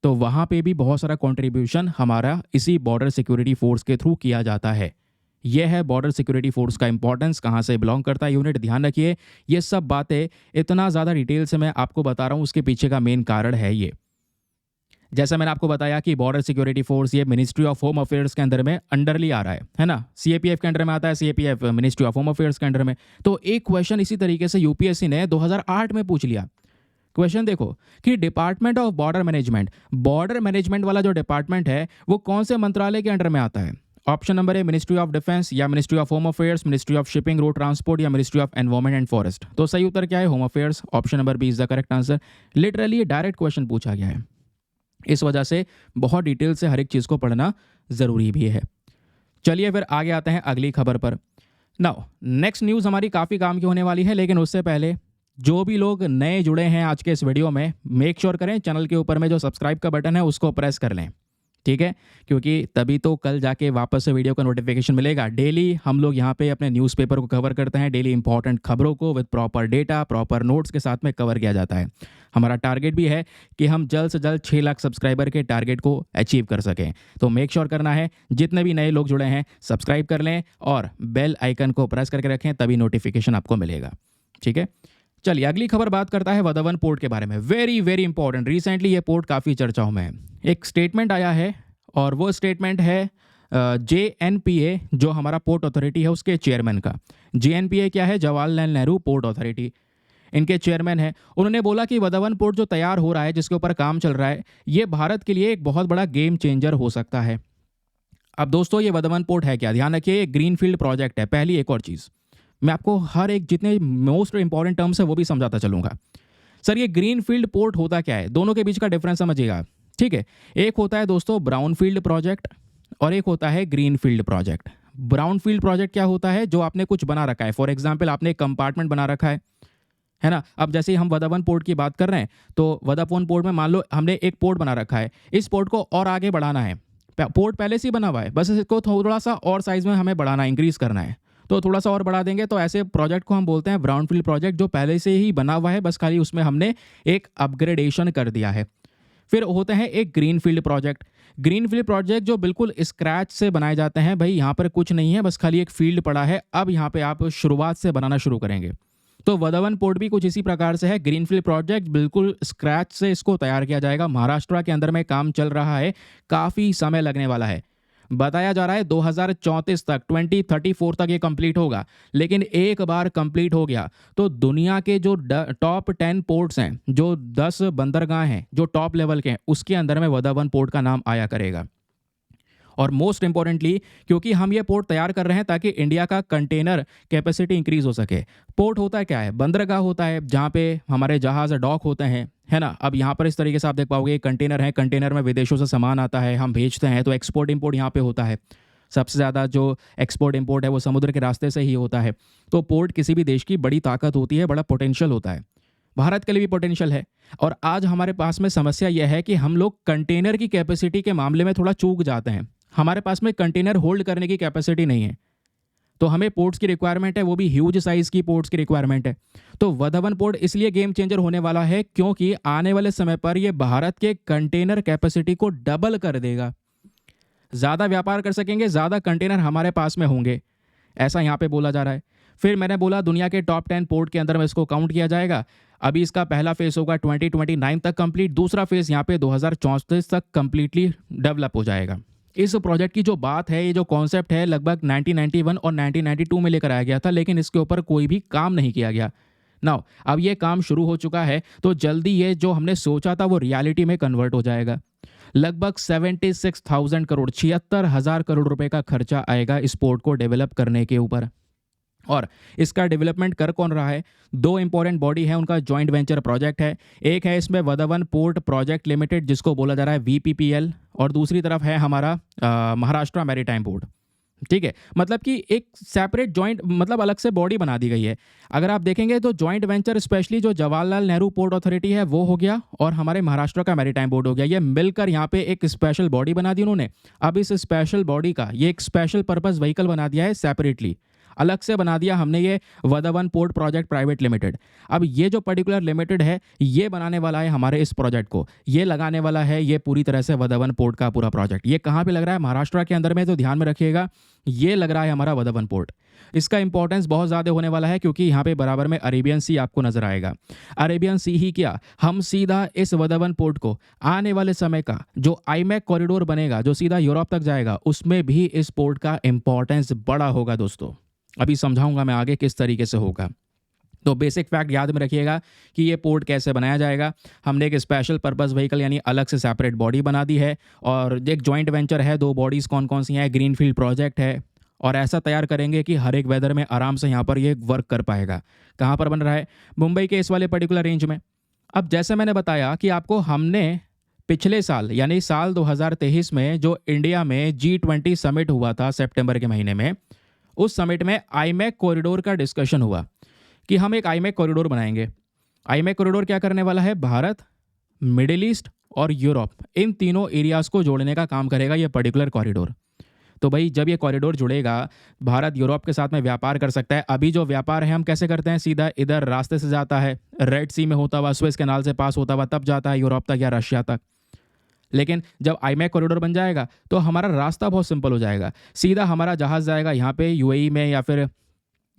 तो वहाँ पे भी बहुत सारा कंट्रीब्यूशन हमारा इसी बॉर्डर सिक्योरिटी फोर्स के थ्रू किया जाता है। यह है बॉर्डर सिक्योरिटी फोर्स का इंपॉर्टेंस, कहाँ से बिलोंग करता है यूनिट, ध्यान रखिए। ये सब बातें इतना ज़्यादा डिटेल से मैं आपको बता रहा हूँ, उसके पीछे का मेन कारण है ये। जैसा मैंने आपको बताया कि बॉर्डर सिक्योरिटी फोर्स ये मिनिस्ट्री ऑफ होम अफेयर्स के अंदर में अंडरली आ रहा है ना। CAPF के अंडर में आता है, CAPF ministry of home affairs के अंडर में। तो एक क्वेश्चन इसी तरीके से UPSC ने 2008 में पूछ लिया। क्वेश्चन देखो कि डिपार्टमेंट ऑफ बॉर्डर मैनेजमेंट वाला जो डिपार्टमेंट है वो कौन से मंत्रालय के अंडर में आता है। ऑप्शन नंबर है मिनिस्ट्री ऑफ डिफेंस, या ministry of home affairs, ministry of shipping, road transport, या ministry of environment and forest. तो सही उत्तर क्या है, home affairs. Option number B is the correct answer. Literally direct question पूछा गया है, इस वजह से बहुत डिटेल से हर एक चीज़ को पढ़ना ज़रूरी भी है। चलिए फिर आगे आते हैं अगली खबर पर। नाउ नेक्स्ट न्यूज़ हमारी काफ़ी काम की होने वाली है, लेकिन उससे पहले जो भी लोग नए जुड़े हैं आज के इस वीडियो में, मेक श्योर करें चैनल के ऊपर में जो सब्सक्राइब का बटन है उसको प्रेस कर लें। ठीक है, क्योंकि तभी तो कल जाके वापस से वीडियो का नोटिफिकेशन मिलेगा। डेली हम लोग यहाँ पे अपने न्यूज़पेपर को कवर करते हैं, डेली इंपॉर्टेंट खबरों को with proper data, proper notes के साथ में कवर किया जाता है। हमारा टारगेट भी है कि हम जल्द से जल्द 6 लाख सब्सक्राइबर के टारगेट को अचीव कर सकें। तो मेक श्योर करना है जितने भी नए लोग जुड़े हैं सब्सक्राइब कर लें और बेल आइकन को प्रेस करके रखें, तभी नोटिफिकेशन आपको मिलेगा। ठीक है, चलिए अगली खबर बात करता है वधवन पोर्ट के बारे में। वेरी वेरी इंपॉर्टेंट, रिसेंटली ये पोर्ट काफ़ी चर्चाओं में है। एक स्टेटमेंट आया है और वो स्टेटमेंट है JNPA, जो हमारा पोर्ट अथॉरिटी है उसके चेयरमैन का। JNPA क्या है? जवाहरलाल नेहरू पोर्ट अथॉरिटी, इनके चेयरमैन है। उन्होंने बोला कि वधवन पोर्ट जो तैयार हो रहा है, जिसके ऊपर काम चल रहा है, ये भारत के लिए एक बहुत बड़ा गेम चेंजर हो सकता है। अब दोस्तों ये वधवन पोर्ट है क्या? ध्यान रखिए, ये ग्रीनफील्ड प्रोजेक्ट है। पहली एक और चीज़, मैं आपको हर एक जितने मोस्ट इंपॉर्टेंट टर्म्स है वो भी समझाता चलूंगा। सर ये ग्रीनफील्ड पोर्ट होता क्या है? दोनों के बीच का डिफरेंस समझिएगा। ठीक है, एक होता है दोस्तों ब्राउनफील्ड प्रोजेक्ट और एक होता है ग्रीनफील्ड प्रोजेक्ट। ब्राउनफील्ड प्रोजेक्ट क्या होता है? जो आपने कुछ बना रखा है, फॉर एग्जाम्पल आपने एक कंपार्टमेंट बना रखा है ना। अब जैसे ही हम वधवन पोर्ट की बात कर रहे हैं, तो वधावन पोर्ट में मान लो हमने एक पोर्ट बना रखा है, इस पोर्ट को और आगे बढ़ाना है। पोर्ट पहले से ही बना हुआ है, बस इसको थोड़ा सा और साइज में हमें बढ़ाना है, इंक्रीज करना है, तो थोड़ा सा और बढ़ा देंगे। तो ऐसे प्रोजेक्ट को हम बोलते हैं ब्राउनफील्ड प्रोजेक्ट, जो पहले से ही बना हुआ है, बस खाली उसमें हमने एक अपग्रेडेशन कर दिया है। फिर होते हैं एक ग्रीनफील्ड प्रोजेक्ट। ग्रीनफील्ड प्रोजेक्ट जो बिल्कुल स्क्रैच से बनाए जाते हैं, भाई यहाँ पर कुछ नहीं है, बस खाली एक फील्ड पड़ा है, अब यहाँ पे आप शुरुआत से बनाना शुरू करेंगे। तो वधवन पोर्ट भी कुछ इसी प्रकार से है। ग्रीनफील्ड प्रोजेक्ट बिल्कुल स्क्रैच से इसको तैयार किया जाएगा। महाराष्ट्र के अंदर में काम चल रहा है, काफ़ी समय लगने वाला है। बताया जा रहा है 2034 तक, 2034 तक ये कंप्लीट होगा। लेकिन एक बार कंप्लीट हो गया तो दुनिया के जो टॉप 10 पोर्ट्स हैं, जो 10 बंदरगाह हैं जो टॉप लेवल के हैं, उसके अंदर में वधवन पोर्ट का नाम आया करेगा। और मोस्ट इंपॉर्टेंटली, क्योंकि हम ये पोर्ट तैयार कर रहे हैं ताकि इंडिया का कंटेनर कैपेसिटी इंक्रीज हो सके। पोर्ट होता है क्या है? बंदरगाह होता है जहाँ पे हमारे जहाज डॉक होते हैं, है ना। अब यहाँ पर इस तरीके से आप देख पाओगे कंटेनर है, कंटेनर में विदेशों से सामान आता है, हम भेजते हैं, तो एक्सपोर्ट इंपोर्ट यहाँ पे होता है। सबसे ज़्यादा जो एक्सपोर्ट इंपोर्ट है वो समुद्र के रास्ते से ही होता है। तो पोर्ट किसी भी देश की बड़ी ताकत होती है, बड़ा पोटेंशियल होता है। भारत के लिए भी पोटेंशियल है। और आज हमारे पास में समस्या यह है कि हम लोग कंटेनर की कैपेसिटी के मामले में थोड़ा चूक जाते हैं। हमारे पास में कंटेनर होल्ड करने की कैपेसिटी नहीं है, तो हमें पोर्ट्स की रिक्वायरमेंट है, वो भी ह्यूज साइज की पोर्ट्स की रिक्वायरमेंट है। तो वधवन पोर्ट इसलिए गेम चेंजर होने वाला है क्योंकि आने वाले समय पर यह भारत के कंटेनर कैपेसिटी को डबल कर देगा। ज़्यादा व्यापार कर सकेंगे, ज़्यादा कंटेनर हमारे पास में होंगे, ऐसा यहाँ पे बोला जा रहा है। फिर मैंने बोला दुनिया के टॉप 10 पोर्ट के अंदर में इसको काउंट किया जाएगा। अभी इसका पहला फेज होगा 2029 तक कंप्लीट, दूसरा फेज यहाँ पे 2034 तक कंप्लीटली डेवलप हो जाएगा। इस प्रोजेक्ट की जो बात है, ये जो कॉन्सेप्ट है, लगभग 1991 और 1992 में लेकर आया गया था, लेकिन इसके ऊपर कोई भी काम नहीं किया गया। नाउ अब ये काम शुरू हो चुका है, तो जल्दी ये जो हमने सोचा था वो रियलिटी में कन्वर्ट हो जाएगा। लगभग 76,000 करोड़, 76,000 करोड़ रुपए का खर्चा आएगा इस पोर्ट को डेवलप करने के ऊपर। और इसका डेवलपमेंट कर कौन रहा है? दो इंपॉर्टेंट बॉडी है, उनका जॉइंट वेंचर प्रोजेक्ट है। एक है इसमें वधवन पोर्ट प्रोजेक्ट लिमिटेड, जिसको बोला जा रहा है VPPL, और दूसरी तरफ है हमारा महाराष्ट्र मैरीटाइम बोर्ड। ठीक है, मतलब कि एक सेपरेट जॉइंट, मतलब अलग से बॉडी बना दी गई है। अगर आप देखेंगे तो जॉइंट वेंचर स्पेशली जो जवाहरलाल नेहरू पोर्ट अथॉरिटी है वो हो गया, और हमारे महाराष्ट्र का मैरीटाइम बोर्ड हो गया। ये मिलकर यहाँ पे एक स्पेशल बॉडी बना दी उन्होंने। अब इस स्पेशल बॉडी का ये एक स्पेशल पर्पस व्हीकल बना दिया है, सेपरेटली अलग से बना दिया हमने, ये वधवन पोर्ट प्रोजेक्ट प्राइवेट लिमिटेड। अब ये जो पर्टिकुलर लिमिटेड है, ये बनाने वाला है हमारे इस प्रोजेक्ट को, ये लगाने वाला है ये पूरी तरह से वधवन पोर्ट का पूरा प्रोजेक्ट। ये कहाँ पे लग रहा है? महाराष्ट्र के अंदर में, तो ध्यान में रखिएगा, ये लग रहा है हमारा वधवन पोर्ट। इसका इंपॉर्टेंस बहुत ज़्यादा होने वाला है क्योंकि यहाँ पे बराबर में अरेबियन सी आपको नजर आएगा। अरेबियन सी ही क्या, हम सीधा इस वधवन पोर्ट को आने वाले समय का जो आईमैक कॉरिडोर बनेगा, जो सीधा यूरोप तक जाएगा, उसमें भी इस पोर्ट का इंपॉर्टेंस बड़ा होगा दोस्तों। अभी समझाऊंगा मैं आगे किस तरीके से होगा। तो बेसिक फैक्ट याद में रखिएगा कि ये पोर्ट कैसे बनाया जाएगा। हमने एक स्पेशल पर्पस व्हीकल यानी अलग से सेपरेट बॉडी बना दी है, और एक जॉइंट वेंचर है, दो बॉडीज़ कौन कौन सी हैं, ग्रीनफील्ड प्रोजेक्ट है, और ऐसा तैयार करेंगे कि हर एक वेदर में आराम से यहाँ पर ये वर्क कर पाएगा। कहाँ पर बन रहा है? मुंबई के इस वाले पर्टिकुलर रेंज में। अब जैसे मैंने बताया कि आपको, हमने पिछले साल यानी साल 2023 में जो इंडिया में G20 समिट हुआ था सितंबर के महीने में, उस समिट में आईमैक कॉरिडोर का डिस्कशन हुआ कि हम एक आईमैक कॉरिडोर बनाएंगे। आईमैक कॉरिडोर क्या करने वाला है? भारत, मिडिल ईस्ट और यूरोप, इन तीनों एरियाज़ को जोड़ने का काम करेगा ये पर्टिकुलर कॉरिडोर। तो भाई जब ये कॉरिडोर जुड़ेगा, भारत यूरोप के साथ में व्यापार कर सकता है। अभी जो व्यापार है हम कैसे करते हैं, सीधा इधर रास्ते से जाता है, रेड सी में होता हुआ, स्वेज कैनाल से पास होता हुआ, तब जाता है यूरोप तक या रशिया तक। लेकिन जब आईमैक कॉरिडोर बन जाएगा तो हमारा रास्ता बहुत सिंपल हो जाएगा। सीधा हमारा जहाज़ जाएगा यहाँ पे यूएई में, या फिर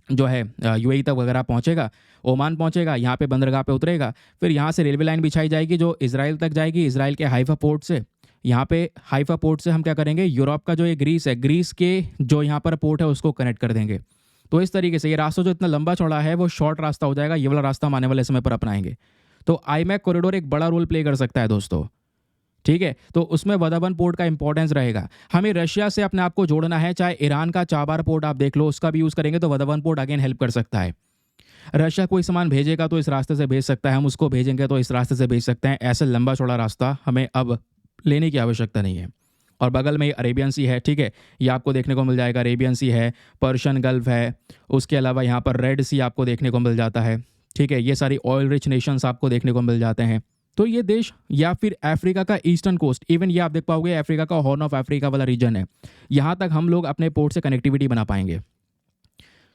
जो है यूएई तक वगैरह पहुँचेगा, ओमान पहुँचेगा, यहाँ पे बंदरगाह पे उतरेगा। फिर यहाँ से रेलवे लाइन बिछाई जाएगी जो इजराइल तक जाएगी, इजराइल के हाइफा पोर्ट से। यहाँ पे हाइफा पोर्ट से हम क्या करेंगे, यूरोप का जो ये ग्रीस है, ग्रीस के जो यहाँ पर पोर्ट है उसको कनेक्ट कर देंगे। तो इस तरीके से ये रास्ता जो इतना लंबा चौड़ा है वो शॉर्ट रास्ता हो जाएगा। ये वाला रास्ता हम आने वाले समय पर अपनाएंगे। तो आईमैक कॉरिडोर एक बड़ा रोल प्ले कर सकता है दोस्तों, ठीक है। तो उसमें वदावन पोर्ट का इंपॉर्टेंस रहेगा। हमें रशिया से अपने आप को जोड़ना है, चाहे ईरान का चाबार पोर्ट आप देख लो, उसका भी यूज़ करेंगे तो वदावन पोर्ट अगेन हेल्प कर सकता है। रशिया कोई सामान भेजेगा तो इस रास्ते से भेज सकता है, हम उसको भेजेंगे तो इस रास्ते से भेज सकते हैं। ऐसे लंबा चौड़ा रास्ता हमें अब लेने की आवश्यकता नहीं है। और बगल में अरेबियन सी है, ठीक है, ये आपको देखने को मिल जाएगा। अरेबियन सी है, पर्शियन गल्फ है, उसके अलावा यहाँ पर रेड सी आपको देखने को मिल जाता है, ठीक है। ये सारी ऑयल रिच नेशंस आपको देखने को मिल जाते हैं। तो ये देश, या फिर अफ्रीका का ईस्टर्न कोस्ट, इवन ये आप देख पाओगे अफ्रीका का हॉर्न ऑफ अफ्रीका वाला रीजन है, यहाँ तक हम लोग अपने पोर्ट से कनेक्टिविटी बना पाएंगे,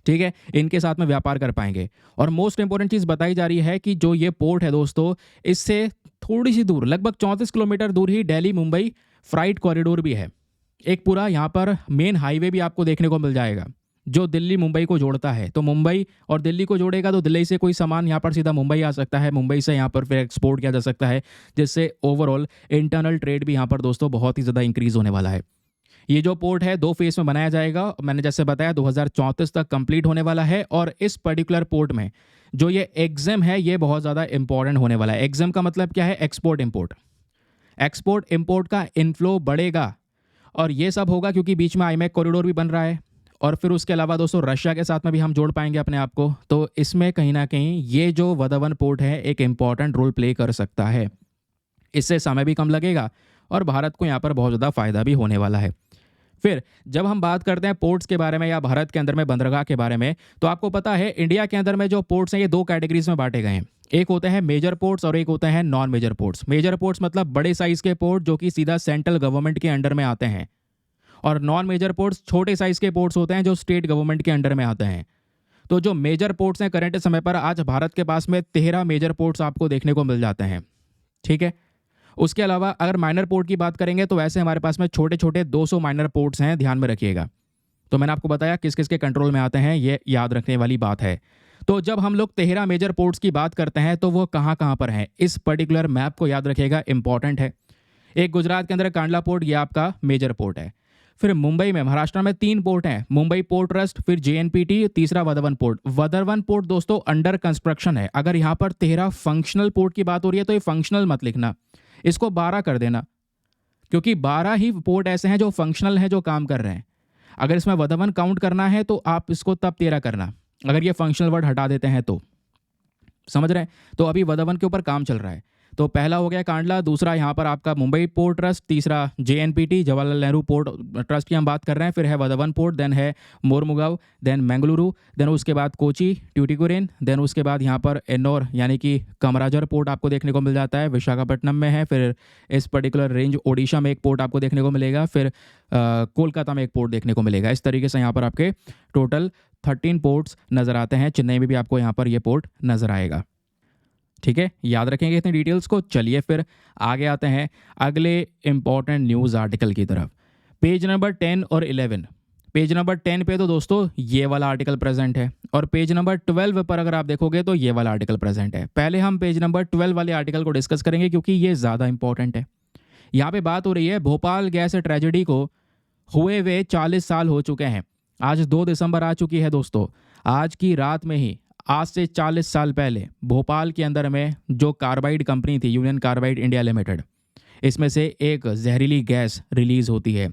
ठीक है। इनके साथ में व्यापार कर पाएंगे। और मोस्ट इंपॉर्टेंट चीज़ बताई जा रही है कि जो ये पोर्ट है दोस्तों, इससे थोड़ी सी दूर, लगभग 34 किलोमीटर दूर ही दिल्ली मुंबई फ्राइट कॉरिडोर भी है। एक पूरा यहाँ पर मेन हाईवे भी आपको देखने को मिल जाएगा जो दिल्ली मुंबई को जोड़ता है। तो मुंबई और दिल्ली को जोड़ेगा तो दिल्ली से कोई सामान यहाँ पर सीधा मुंबई आ सकता है, मुंबई से यहाँ पर फिर एक्सपोर्ट किया जा सकता है, जिससे ओवरऑल इंटरनल ट्रेड भी यहाँ पर दोस्तों बहुत ही ज़्यादा इंक्रीज़ होने वाला है। ये जो पोर्ट है 2 फेज में बनाया जाएगा, मैंने जैसे बताया 2034 तक कंप्लीट होने वाला है। और इस पर्टिकुलर पोर्ट में जो ये एग्जाम है ये बहुत ज़्यादा इंपॉर्टेंट होने वाला है। एग्जाम का मतलब क्या है, एक्सपोर्ट इंपोर्ट। एक्सपोर्ट इंपोर्ट का इनफ्लो बढ़ेगा और ये सब होगा क्योंकि बीच में आईमैक कॉरिडोर भी बन रहा है। और फिर उसके अलावा दोस्तों रशिया के साथ में भी हम जोड़ पाएंगे अपने आप को। तो इसमें कहीं ना कहीं ये जो वदावन पोर्ट है एक इंपॉर्टेंट रोल प्ले कर सकता है। इससे समय भी कम लगेगा और भारत को यहाँ पर बहुत ज़्यादा फायदा भी होने वाला है। फिर जब हम बात करते हैं पोर्ट्स के बारे में या भारत के अंदर में बंदरगाह के बारे में, तो आपको पता है इंडिया के अंदर में जो पोर्ट्स हैं ये 2 कैटेगरीज में बांटे गए हैं। एक होते हैं मेजर पोर्ट्स और एक होते हैं non major ports. Major ports मतलब बड़े साइज के पोर्ट जो कि सीधा सेंट्रल गवर्नमेंट के अंडर में आते हैं, और नॉन मेजर पोर्ट्स छोटे साइज के पोर्ट्स होते हैं जो स्टेट गवर्नमेंट के अंडर में आते हैं। तो जो मेजर पोर्ट्स हैं करंट समय पर आज भारत के पास में 13 मेजर पोर्ट्स आपको देखने को मिल जाते हैं, ठीक है। उसके अलावा अगर माइनर पोर्ट की बात करेंगे तो वैसे हमारे पास में छोटे छोटे 200 माइनर पोर्ट्स हैं, ध्यान में रखिएगा। तो मैंने आपको बताया किस किस के कंट्रोल में आते हैं, ये याद रखने वाली बात है। तो जब हम लोग 13 मेजर पोर्ट्स की बात करते हैं तो वो कहाँ कहाँ पर हैं, इस पर्टिकुलर मैप को याद रखिएगा, इंपॉर्टेंट है। एक गुजरात के अंदर कांडला पोर्ट, ये आपका मेजर पोर्ट है। फिर मुंबई में, महाराष्ट्र में 3 पोर्ट हैं, मुंबई पोर्ट ट्रस्ट, फिर जेएनपीटी, तीसरा वदवन पोर्ट। वदवन पोर्ट दोस्तों अंडर कंस्ट्रक्शन है। अगर यहाँ पर 13 फंक्शनल पोर्ट की बात हो रही है तो ये फंक्शनल मत लिखना, इसको 12 कर देना, क्योंकि 12 ही पोर्ट ऐसे हैं जो फंक्शनल हैं, जो काम कर रहे हैं। अगर इसमें वदवन काउंट करना है तो आप इसको तब 13 करना, अगर ये फंक्शनल वर्ड हटा देते हैं तो। समझ रहे हैं? तो अभी वदवन के ऊपर काम चल रहा है। तो पहला हो गया कांडला, दूसरा यहाँ पर आपका मुंबई पोर्ट ट्रस्ट, तीसरा JNPT Jawaharlal Nehru port trust की हम बात कर रहे हैं, फिर है वदवन पोर्ट, देन है मोरमुगांव, देन मंगलुरु, देन उसके बाद कोची, ट्यूटिकोरिन, देन उसके बाद यहाँ पर एन्नौर यानी कि कमराजर पोर्ट आपको देखने को मिल जाता है, विशाखापट्टनम में है। फिर इस पर्टिकुलर रेंज ओडिशा में एक पोर्ट आपको देखने को मिलेगा, फिर कोलकाता में एक पोर्ट देखने को मिलेगा। इस तरीके से यहाँ पर आपके टोटल 13 पोर्ट्स नज़र आते हैं। चेन्नई में भी आपको यहाँ पर ये पोर्ट नज़र आएगा, ठीक है। याद रखेंगे इतनी डिटेल्स को। चलिए फिर आगे आते हैं अगले इंपॉर्टेंट न्यूज़ आर्टिकल की तरफ। पेज नंबर 10 और 11। पेज नंबर 10 पे तो दोस्तों ये वाला आर्टिकल प्रेजेंट है, और पेज नंबर 12 पर अगर आप देखोगे तो ये वाला आर्टिकल प्रेजेंट है। पहले हम पेज नंबर 12 वाले आर्टिकल को डिस्कस करेंगे क्योंकि ये ज़्यादा इंपॉर्टेंट है। यहाँ पे बात हो रही है भोपाल गैस ट्रेजेडी को हुए हुए 40 साल हो चुके हैं। आज 2 दिसंबर आ चुकी है दोस्तों। आज की रात में ही, आज से 40 साल पहले भोपाल के अंदर में जो कार्बाइड कंपनी थी, यूनियन कार्बाइड इंडिया लिमिटेड, इसमें से एक जहरीली गैस रिलीज़ होती है,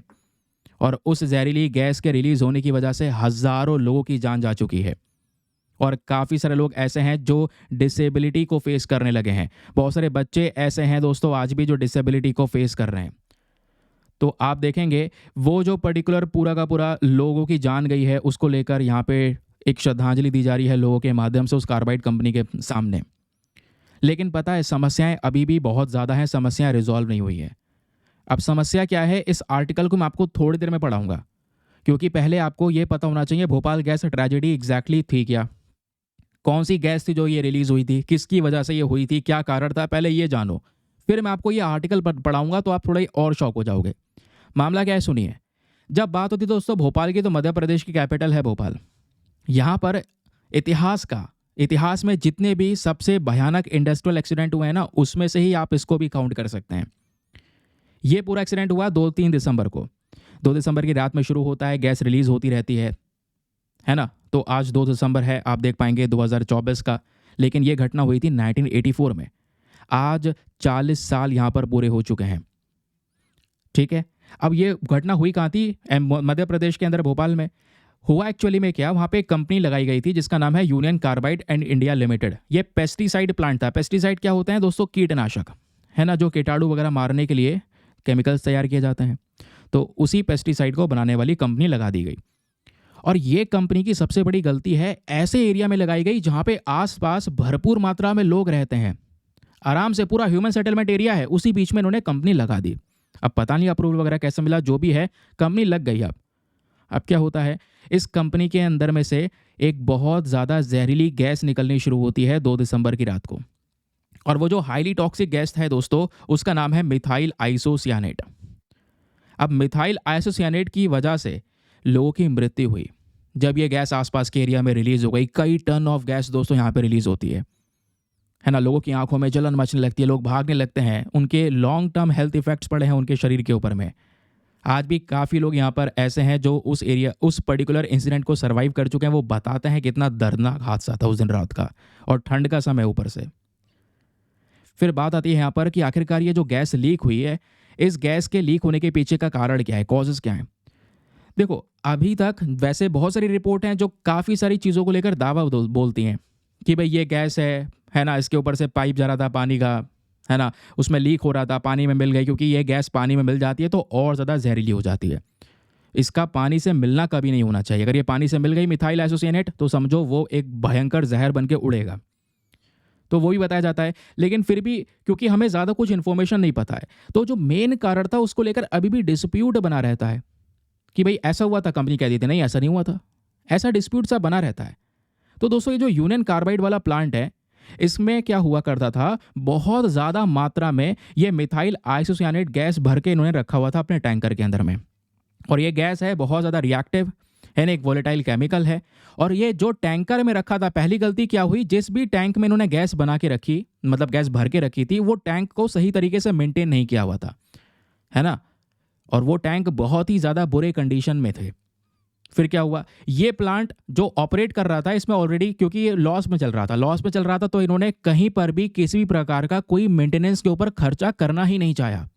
और उस जहरीली गैस के रिलीज़ होने की वजह से हज़ारों लोगों की जान जा चुकी है। और काफ़ी सारे लोग ऐसे हैं जो डिसेबिलिटी को फेस करने लगे हैं। बहुत सारे बच्चे ऐसे हैं दोस्तों आज भी जो डिसेबिलिटी को फेस कर रहे हैं। तो आप देखेंगे वो जो पर्टिकुलर पूरा का पूरा लोगों की जान गई है, उसको लेकर यहाँ पे एक श्रद्धांजलि दी जा रही है लोगों के माध्यम से उस कार्बाइड कंपनी के सामने। लेकिन पता है समस्याएं अभी भी बहुत ज़्यादा हैं, समस्याएं रिजॉल्व नहीं हुई है। अब समस्या क्या है, इस आर्टिकल को मैं आपको थोड़ी देर में पढ़ाऊंगा, क्योंकि पहले आपको ये पता होना चाहिए भोपाल गैस ट्रेजेडी एग्जैक्टली थी क्या, कौन सी गैस थी जो ये रिलीज हुई थी, किसकी वजह से ये हुई थी, क्या कारण था, पहले ये जानो। फिर मैं आपको ये आर्टिकल पढ़ाऊंगा तो आप थोड़ा और शौक हो जाओगे। मामला क्या है सुनिए। जब बात होती है दोस्तों भोपाल की, तो मध्य प्रदेश की कैपिटल है भोपाल। यहाँ पर इतिहास में जितने भी सबसे भयानक इंडस्ट्रियल एक्सीडेंट हुए हैं ना, उसमें से ही आप इसको भी काउंट कर सकते हैं। ये पूरा एक्सीडेंट हुआ 2-3 दिसंबर को। 2 दिसंबर की रात में शुरू होता है, गैस रिलीज होती रहती है ना। तो आज 2 दिसंबर है, आप देख पाएंगे 2024 का, लेकिन ये घटना हुई थी 1984 में। आज 40 साल यहाँ पर पूरे हो चुके हैं। ठीक है, अब ये घटना हुई कहाँ थी, मध्य प्रदेश के अंदर भोपाल में। हुआ एक्चुअली में क्या, वहाँ पे एक कंपनी लगाई गई थी जिसका नाम है union carbide and India limited. ये पेस्टिसाइड प्लांट था। पेस्टिसाइड क्या होते हैं दोस्तों, कीटनाशक, है ना, जो कीटाणु वगैरह मारने के लिए केमिकल्स तैयार किए जाते हैं। तो उसी पेस्टिसाइड को बनाने वाली कंपनी लगा दी गई। और ये कंपनी की सबसे बड़ी गलती है, ऐसे एरिया में लगाई गई जहाँ पे आसपास भरपूर मात्रा में लोग रहते हैं, आराम से पूरा ह्यूमन सेटलमेंट एरिया है, उसी बीच में इन्होंने कंपनी लगा दी। अब पता नहीं अप्रूवल वगैरह कैसे मिला, जो भी है कंपनी लग गई। अब क्या होता है, इस कंपनी के अंदर में से एक बहुत ज़्यादा जहरीली गैस निकलनी शुरू होती है 2 दिसंबर की रात को। और वो जो हाईली टॉक्सिक गैस है दोस्तों, उसका नाम है मिथाइल आइसोसियानेट। अब मिथाइल आइसोसियानेट की वजह से लोगों की मृत्यु हुई जब ये गैस आसपास के एरिया में रिलीज हो गई। कई टन ऑफ गैस दोस्तों यहाँ पे रिलीज होती है ना। लोगों की आंखों में जलन मचने लगती है, लोग भागने लगते हैं, उनके लॉन्ग टर्म हेल्थ इफेक्ट्स पड़े हैं उनके शरीर के ऊपर में। आज भी काफ़ी लोग यहाँ पर ऐसे हैं जो उस पर्टिकुलर इंसिडेंट को सर्वाइव कर चुके हैं। वो बताते हैं कितना दर्दनाक हादसा था उस दिन रात का, और ठंड का समय ऊपर से। फिर बात आती है यहाँ पर कि आखिरकार ये जो गैस लीक हुई है, इस गैस के लीक होने के पीछे का कारण क्या है, कॉजेज़ क्या है। देखो अभी तक वैसे बहुत सारी रिपोर्ट हैं जो काफ़ी सारी चीज़ों को लेकर दावा बोलती हैं कि भाई ये गैस है ना, इसके ऊपर से पाइप जा रहा था पानी का, है ना, उसमें लीक हो रहा था, पानी में मिल गई, क्योंकि ये गैस पानी में मिल जाती है तो और ज़्यादा जहरीली हो जाती है। इसका पानी से मिलना कभी नहीं होना चाहिए। अगर ये पानी से मिल गई मिथाइल आइसोसिएनेट, तो समझो वो एक भयंकर जहर बन के उड़ेगा। तो वो भी बताया जाता है, लेकिन फिर भी क्योंकि हमें ज़्यादा कुछ इन्फॉर्मेशन नहीं पता है, तो जो मेन कारण था उसको लेकर अभी भी डिस्प्यूट बना रहता है कि भाई ऐसा हुआ था, कंपनी कह देती नहीं ऐसा नहीं हुआ था, ऐसा डिस्प्यूट सा बना रहता है। तो दोस्तों ये जो यूनियन कार्बाइड वाला प्लांट है, इसमें क्या हुआ करता था, बहुत ज़्यादा मात्रा में ये मिथाइल आइसोसियानेट गैस भर के इन्होंने रखा हुआ था अपने टैंकर के अंदर में। और ये गैस है बहुत ज़्यादा रिएक्टिव है ना, एक वोलेटाइल केमिकल है। और ये जो टैंकर में रखा था, पहली गलती क्या हुई, जिस भी टैंक में इन्होंने गैस बना के रखी, मतलब गैस भर के रखी थी, वो टैंक को सही तरीके से मेंटेन नहीं किया हुआ था, है ना। और वो टैंक बहुत ही ज़्यादा बुरे कंडीशन में थे। फिर क्या हुआ, ये प्लांट जो ऑपरेट कर रहा था, इसमें ऑलरेडी क्योंकि ये लॉस में चल रहा था, तो इन्होंने कहीं पर भी किसी भी प्रकार का कोई मेंटेनेंस के ऊपर खर्चा करना ही नहीं चाहा।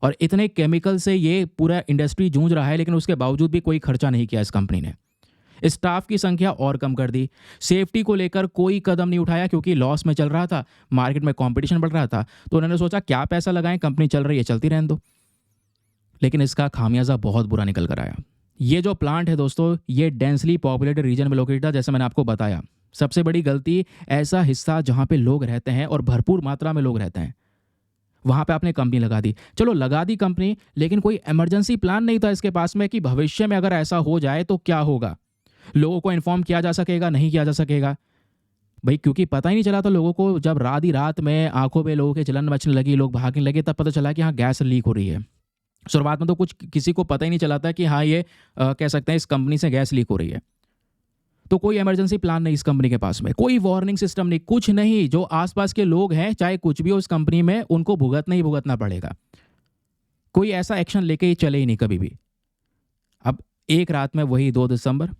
और इतने केमिकल से ये पूरा इंडस्ट्री जूझ रहा है, लेकिन उसके बावजूद भी कोई खर्चा नहीं किया इस कंपनी ने। स्टाफ की संख्या और कम कर दी, सेफ्टी को लेकर कोई कदम नहीं उठाया, क्योंकि लॉस में चल रहा था, मार्केट में कंपटीशन बढ़ रहा था, तो उन्होंने सोचा क्या पैसा लगाएं, कंपनी चल रही है चलती रहने दो। लेकिन इसका खामियाजा बहुत बुरा निकल कर आया। ये जो प्लांट है दोस्तों, ये डेंसली पॉपुलेटेड रीजन में लोकेटेड था, जैसे मैंने आपको बताया। सबसे बड़ी गलती, ऐसा हिस्सा जहाँ पे लोग रहते हैं और भरपूर मात्रा में लोग रहते हैं, वहाँ पे आपने कंपनी लगा दी। चलो लगा दी कंपनी, लेकिन कोई इमरजेंसी प्लान नहीं था इसके पास में कि भविष्य में अगर ऐसा हो जाए तो क्या होगा। लोगों को इन्फॉर्म किया जा सकेगा, नहीं किया जा सकेगा भाई, क्योंकि पता ही नहीं चला था लोगों को। जब रात में आंखों पे लोगों के जलन मचने लगी, लोग भागने लगे, तब पता चला कि हाँ गैस लीक हो रही है। शुरुआत में तो कुछ किसी को पता ही नहीं चला था कि हाँ ये कह सकते हैं इस कंपनी से गैस लीक हो रही है। तो कोई इमरजेंसी प्लान नहीं इस कंपनी के पास में, कोई वार्निंग सिस्टम नहीं, कुछ नहीं। जो आसपास के लोग हैं, चाहे कुछ भी हो इस कंपनी में, उनको भुगतना पड़ेगा। कोई ऐसा एक्शन लेके ही चले ही नहीं कभी भी। अब एक रात में वही 2 दिसंबर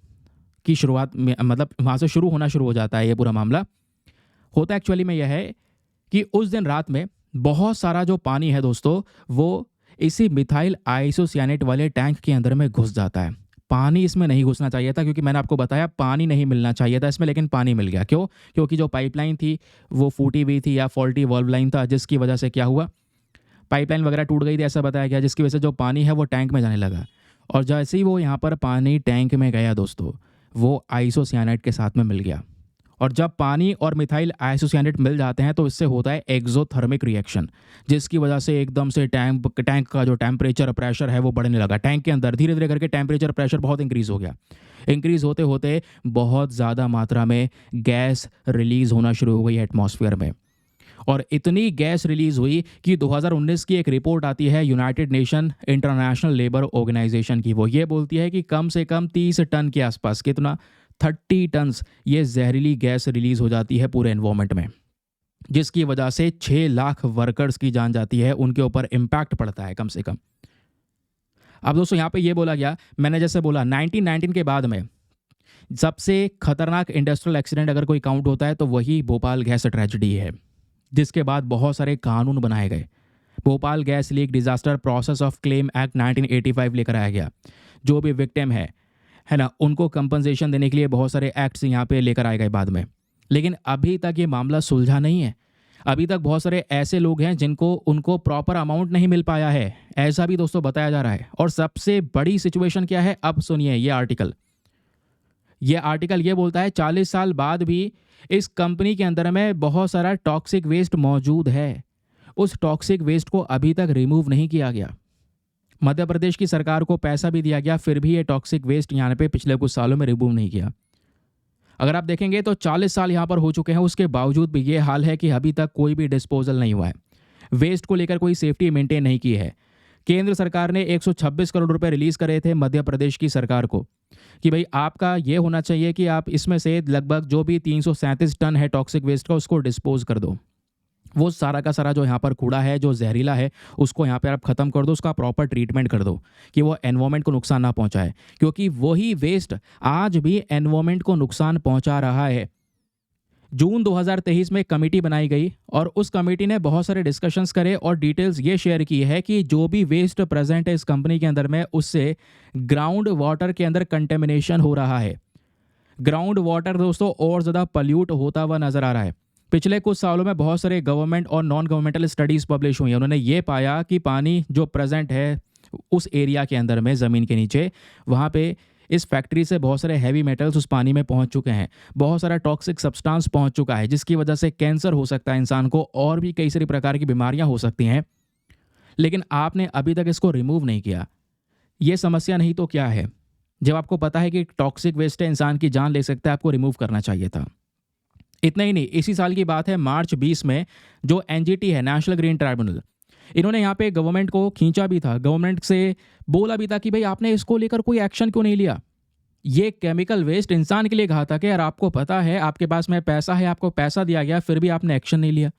की शुरुआत में, मतलब वहाँ से शुरू हो जाता है ये पूरा मामला। होता एक्चुअली में यह है कि उस दिन रात में बहुत सारा जो पानी है दोस्तों, वो इसी मिथाइल आइसोसियानेट वाले टैंक के अंदर में घुस जाता है। पानी इसमें नहीं घुसना चाहिए था, क्योंकि मैंने आपको बताया पानी नहीं मिलना चाहिए था इसमें, लेकिन पानी मिल गया। क्यों? क्योंकि जो पाइपलाइन थी वो फूटी हुई थी या फॉल्टी वॉल्व लाइन था, जिसकी वजह से क्या हुआ, पाइपलाइन वगैरह टूट गई थी, ऐसा बताया गया, जिसकी वजह से जो पानी है वो टैंक में जाने लगा। और जैसे ही वो यहाँ पर पानी टैंक में गया दोस्तों, वो आइसोसियानेट के साथ में मिल गया और जब पानी और मिथाइल आइसोसाइनेट मिल जाते हैं तो इससे होता है एक्सोथर्मिक रिएक्शन, जिसकी वजह से एकदम से टैंक का जो टेम्परेचर प्रेशर है वो बढ़ने लगा। टैंक के अंदर धीरे धीरे करके टेम्परेचर प्रेशर बहुत इंक्रीज़ हो गया। इंक्रीज़ होते होते बहुत ज़्यादा मात्रा में गैस रिलीज़ होना शुरू हो गई एटमॉस्फेयर में, और इतनी गैस रिलीज़ हुई कि 2019 की एक रिपोर्ट आती है United Nation International Labour Organisation की। वो ये बोलती है कि कम से कम 30 टन के आसपास, कितना, 30 टन्स ये जहरीली गैस रिलीज़ हो जाती है पूरे एनवायरनमेंट में, जिसकी वजह से 6 लाख वर्कर्स की जान जाती है, उनके ऊपर इम्पैक्ट पड़ता है कम से कम। अब दोस्तों यहाँ पे ये बोला गया, मैंने जैसे बोला 1919 के बाद में सबसे खतरनाक इंडस्ट्रियल एक्सीडेंट अगर कोई काउंट होता है तो वही भोपाल गैस ट्रेजेडी है, जिसके बाद बहुत सारे कानून बनाए गए। Bhopal gas leak disaster process of claim act 1985 लेकर आया गया। जो भी विक्टिम है ना, उनको कंपनसेशन देने के लिए बहुत सारे एक्ट्स यहाँ पे लेकर आए गए बाद में। लेकिन अभी तक ये मामला सुलझा नहीं है। अभी तक बहुत सारे ऐसे लोग हैं जिनको उनको प्रॉपर अमाउंट नहीं मिल पाया है, ऐसा भी दोस्तों बताया जा रहा है। और सबसे बड़ी सिचुएशन क्या है, अब सुनिए ये आर्टिकल ये बोलता है 40 साल बाद भी इस कंपनी के अंदर में बहुत सारा टॉक्सिक वेस्ट मौजूद है। उस टॉक्सिक वेस्ट को अभी तक रिमूव नहीं किया गया। मध्य प्रदेश की सरकार को पैसा भी दिया गया, फिर भी ये टॉक्सिक वेस्ट यहाँ पे पिछले कुछ सालों में रिमूव नहीं किया। अगर आप देखेंगे तो 40 साल यहाँ पर हो चुके हैं, उसके बावजूद भी ये हाल है कि अभी तक कोई भी डिस्पोजल नहीं हुआ है। वेस्ट को लेकर कोई सेफ्टी मेंटेन नहीं की है। केंद्र सरकार ने 126 करोड़ रुपए रिलीज करे थे मध्य प्रदेश की सरकार को कि भाई आपका ये होना चाहिए कि आप इसमें से लगभग जो भी 337 टन है टॉक्सिक वेस्ट का, उसको डिस्पोज कर दो। वो सारा का सारा जो यहाँ पर कूड़ा है, जो जहरीला है, उसको यहाँ पर आप ख़त्म कर दो, उसका प्रॉपर ट्रीटमेंट कर दो कि वो एनवायरनमेंट को नुकसान ना पहुँचाए, क्योंकि वही वेस्ट आज भी एनवायरनमेंट को नुकसान पहुँचा रहा है। जून 2023 में कमेटी बनाई गई और उस कमेटी ने बहुत सारे डिस्कशंस करे और डिटेल्स ये शेयर की है कि जो भी वेस्ट प्रेजेंट है इस कंपनी के अंदर में, उससे ग्राउंड वाटर के अंदर कंटेमिनेशन हो रहा है। ग्राउंड वाटर दोस्तों और ज़्यादा पल्यूट होता हुआ नजर आ रहा है। पिछले कुछ सालों में बहुत सारे गवर्नमेंट और नॉन गवर्नमेंटल स्टडीज़ पब्लिश हुई हैं। उन्होंने ये पाया कि पानी जो प्रेजेंट है उस एरिया के अंदर में, ज़मीन के नीचे, वहाँ पे इस फैक्ट्री से बहुत सारे हैवी मेटल्स उस पानी में पहुंच चुके हैं, बहुत सारा टॉक्सिक सब्सटेंस पहुंच चुका है, जिसकी वजह से कैंसर हो सकता है इंसान को, और भी कई सारी प्रकार की बीमारियां हो सकती हैं। लेकिन आपने अभी तक इसको रिमूव नहीं किया। ये समस्या नहीं तो क्या है? जब आपको पता है कि टॉक्सिक वेस्ट है, इंसान की जान ले सकता है, आपको रिमूव करना चाहिए था। इतना ही नहीं, इसी साल की बात है, मार्च 20 में जो एनजीटी है, नेशनल ग्रीन ट्राइब्यूनल, इन्होंने यहाँ पे गवर्नमेंट को खींचा भी था, गवर्नमेंट से बोला भी था कि भाई आपने इसको लेकर कोई एक्शन क्यों नहीं लिया। ये केमिकल वेस्ट इंसान के लिए कहा था कि यार आपको पता है, आपके पास में पैसा है, आपको पैसा दिया गया, फिर भी आपने एक्शन नहीं लिया।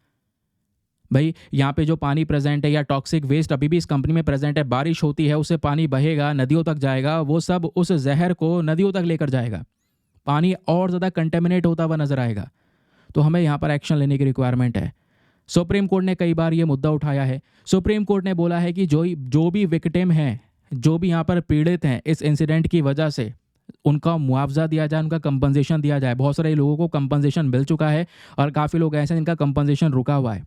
भाई यहाँ पे जो पानी प्रेजेंट है या टॉक्सिक वेस्ट अभी भी इस कंपनी में प्रेजेंट है, बारिश होती है, उससे पानी बहेगा, नदियों तक जाएगा, वो सब उस जहर को नदियों तक लेकर जाएगा, पानी और ज़्यादा कंटेमिनेट होता हुआ नजर आएगा। तो हमें यहाँ पर एक्शन लेने की रिक्वायरमेंट है। सुप्रीम कोर्ट ने कई बार ये मुद्दा उठाया है। सुप्रीम कोर्ट ने बोला है कि जो भी विक्टिम हैं, जो भी यहाँ पर पीड़ित हैं इस इंसिडेंट की वजह से, उनका मुआवजा दिया जाए, उनका कंपनसेशन दिया जाए। बहुत सारे लोगों को कंपनसेशन मिल चुका है और काफ़ी लोग ऐसे हैं जिनका कंपनसेशन रुका हुआ है।